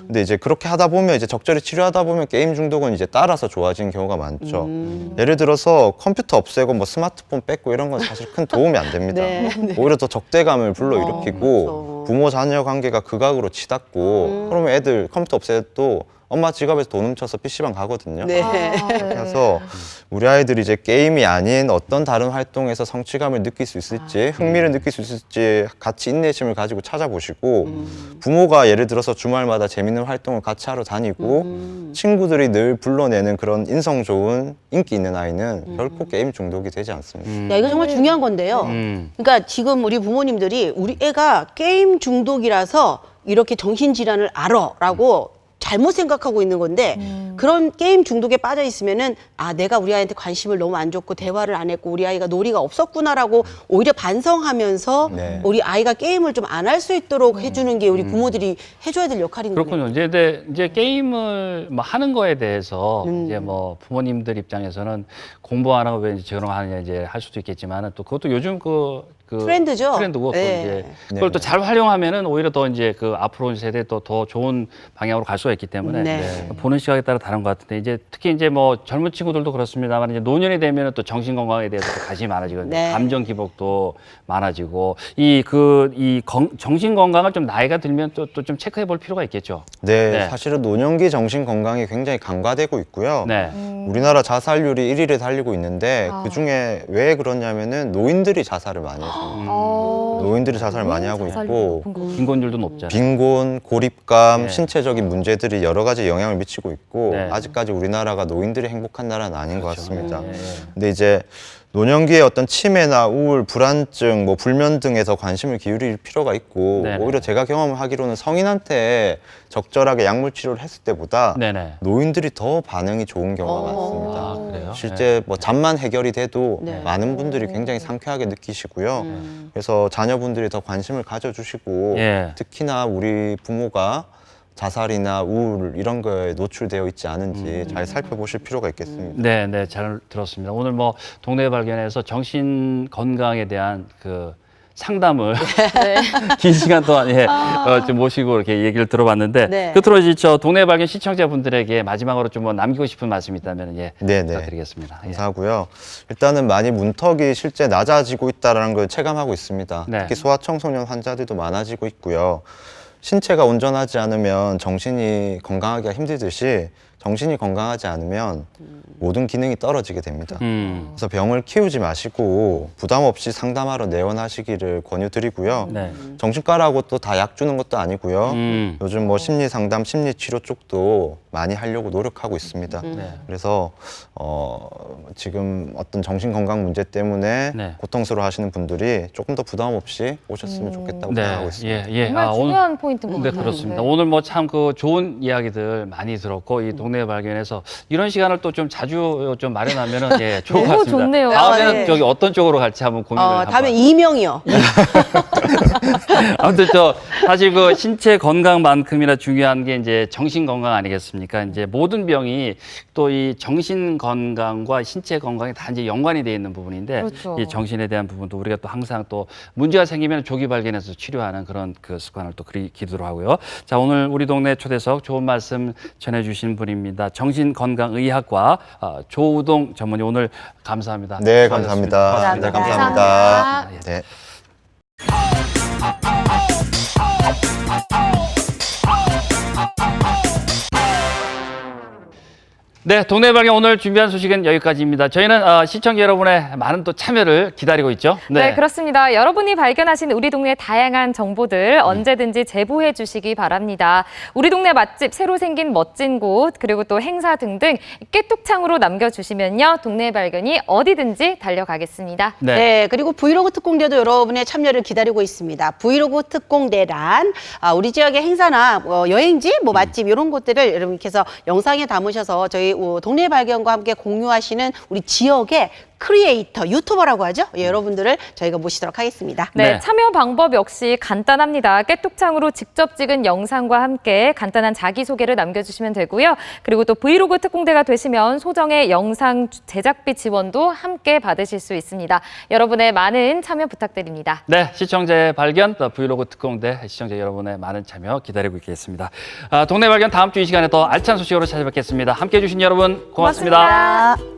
근데 이제 그렇게 하다 보면 이제 적절히 치료하다 보면 게임 중독은 이제 따라서 좋아지는 경우가 많죠. 예를 들어서 컴퓨터 없애고 뭐 스마트폰 뺏고 이런 건 사실 큰 도움이 안 됩니다. 오히려 더 적대감을 불러일으키고 부모 자녀 관계가 극악으로 치닫고 그러면 애들 컴퓨터 없애도 엄마 지갑에서 돈 훔쳐서 PC방 가거든요. 그래서 우리 아이들이 이제 게임이 아닌 어떤 다른 활동에서 성취감을 느낄 수 있을지 흥미를 느낄 수 있을지 같이 인내심을 가지고 찾아보시고 부모가 예를 들어서 주말마다 재밌는 활동을 같이 하러 다니고 친구들이 늘 불러내는 그런 인성 좋은 인기 있는 아이는 결코 게임 중독이 되지 않습니다. 야, 이거 정말 중요한 건데요. 그러니까 지금 우리 부모님들이 우리 애가 게임 중독이라서 이렇게 정신질환을 알아라고 잘못 생각하고 있는 건데 그런 게임 중독에 빠져 있으면은 내가 우리 아이한테 관심을 너무 안 줬고 대화를 안 했고 우리 아이가 놀이가 없었구나라고 오히려 반성하면서 우리 아이가 게임을 좀 안 할 수 있도록 해주는 게 우리 부모들이 해줘야 될 역할인 거예요. 그렇군요. 이제 게임을 뭐 하는 거에 대해서 이제 뭐 부모님들 입장에서는 공부 안 하고 왜 저런 거 하느냐 이제 할 수도 있겠지만은 또 그것도 요즘 그 트렌드죠. 트렌드고 또 이제 그걸 또 잘 활용하면은 오히려 더 이제 그 앞으로 온 세대 또 더 좋은 방향으로 갈 수가 있기 때문에 보는 시각에 따라 다른 것 같은데 이제 특히 이제 뭐 젊은 친구들도 그렇습니다만 이제 노년이 되면은 또 정신 건강에 대해서 관심이 많아지거든요. 감정 기복도 많아지고 이 정신 건강을 좀 나이가 들면 또 좀 체크해 볼 필요가 있겠죠. 사실은 노년기 정신 건강이 굉장히 간과되고 있고요. 우리나라 자살률이 1위를 달리고 있는데 그 중에 왜 그러냐면은 노인들이 자살을 많이 해서 노인들이 자살을 많이 하고 있고 빈곤율도 높잖아요. 빈곤, 고립감, 신체적인 문제들이 여러 가지 영향을 미치고 있고 아직까지 우리나라가 노인들이 행복한 나라는 아닌 것 같습니다. 근데 이제 노년기에 어떤 치매나 우울, 불안증, 뭐 불면 등에 더 관심을 기울일 필요가 있고 오히려 제가 경험하기로는 성인한테 적절하게 약물 치료를 했을 때보다 노인들이 더 반응이 좋은 경우가 많습니다. 그래요? 실제 뭐 잠만 해결이 돼도 많은 분들이 굉장히 상쾌하게 느끼시고요. 그래서 자녀분들이 더 관심을 가져주시고 특히나 우리 부모가 자살이나 우울 이런 거에 노출되어 있지 않은지 잘 살펴보실 필요가 있겠습니다. 네, 네, 잘 들었습니다. 오늘 뭐 동네 발견에서 정신 건강에 대한 그 상담을 긴 시간 동안 좀 모시고 이렇게 얘기를 들어봤는데 네. 끝으로 이제 저 동네 발견 시청자분들에게 마지막으로 좀 뭐 남기고 싶은 말씀 있다면 부탁드리겠습니다. 감사하고요. 일단은 많이 문턱이 실제 낮아지고 있다는 걸 체감하고 있습니다. 네. 특히 소아청소년 환자들도 많아지고 있고요. 신체가 온전하지 않으면 정신이 건강하기가 힘들듯이 정신이 건강하지 않으면 모든 기능이 떨어지게 됩니다. 그래서 병을 키우지 마시고 부담 없이 상담하러 내원하시기를 권유드리고요. 네. 정신과라고 또 다 약 주는 것도 아니고요. 요즘 뭐 심리 상담, 심리 치료 쪽도 많이 하려고 노력하고 있습니다. 그래서 지금 어떤 정신 건강 문제 때문에 고통스러워하시는 분들이 조금 더 부담 없이 오셨으면 좋겠다고 생각하고 있습니다. 정말 중요한 포인트인 것 네, 같아요. 그렇습니다. 오늘 뭐 참 그 좋은 이야기들 많이 들었고 이 동네 발견에서 이런 시간을 또 좀 자주 좀 마련하면은 좋을 것 너무 같습니다. 좋네요. 다음에는 네. 저기 어떤 쪽으로 갈지 한번 고민을 한번. 다음에 이명이요. 아무튼 사실 그 신체 건강만큼이나 중요한 게 이제 정신 건강 아니겠습니까? 이제 모든 병이 또 이 정신 건강과 신체 건강이 다 이제 연관이 되어 있는 부분인데 그렇죠. 이 정신에 대한 부분도 우리가 또 항상 또 문제가 생기면 조기 발견해서 치료하는 그런 그 습관을 또 기도로 하고요. 자, 오늘 우리 동네 초대석 좋은 말씀 전해주신 분입니다. 정신건강의학과 조우동 전문의 오늘 감사합니다. 네, 수고하셨습니다. 감사합니다. 감사합니다. 네. 네, 동네 발견 오늘 준비한 소식은 여기까지입니다. 저희는 시청자 여러분의 많은 또 참여를 기다리고 있죠. 네, 그렇습니다. 여러분이 발견하신 우리 동네 다양한 정보들 언제든지 제보해 주시기 바랍니다. 우리 동네 맛집, 새로 생긴 멋진 곳, 그리고 또 행사 등등 깨뚝창으로 남겨주시면요. 동네 발견이 어디든지 달려가겠습니다. 네, 그리고 브이로그 특공대도 여러분의 참여를 기다리고 있습니다. 브이로그 특공대란 우리 지역의 행사나 여행지, 맛집 이런 곳들을 여러분께서 영상에 담으셔서 저희 동네 발견과 함께 공유하시는 우리 지역의 크리에이터, 유튜버라고 하죠. 여러분들을 저희가 모시도록 하겠습니다. 네, 참여 방법 역시 간단합니다. 깨뚝창으로 직접 찍은 영상과 함께 간단한 자기소개를 남겨주시면 되고요. 그리고 또 브이로그 특공대가 되시면 소정의 영상 제작비 지원도 함께 받으실 수 있습니다. 여러분의 많은 참여 부탁드립니다. 네, 시청자의 발견, 또 브이로그 특공대 시청자 여러분의 많은 참여 기다리고 있겠습니다. 동네 발견 다음 주 이 시간에 더 알찬 소식으로 찾아뵙겠습니다. 함께해 주신 여러분 고맙습니다. 고맙습니다.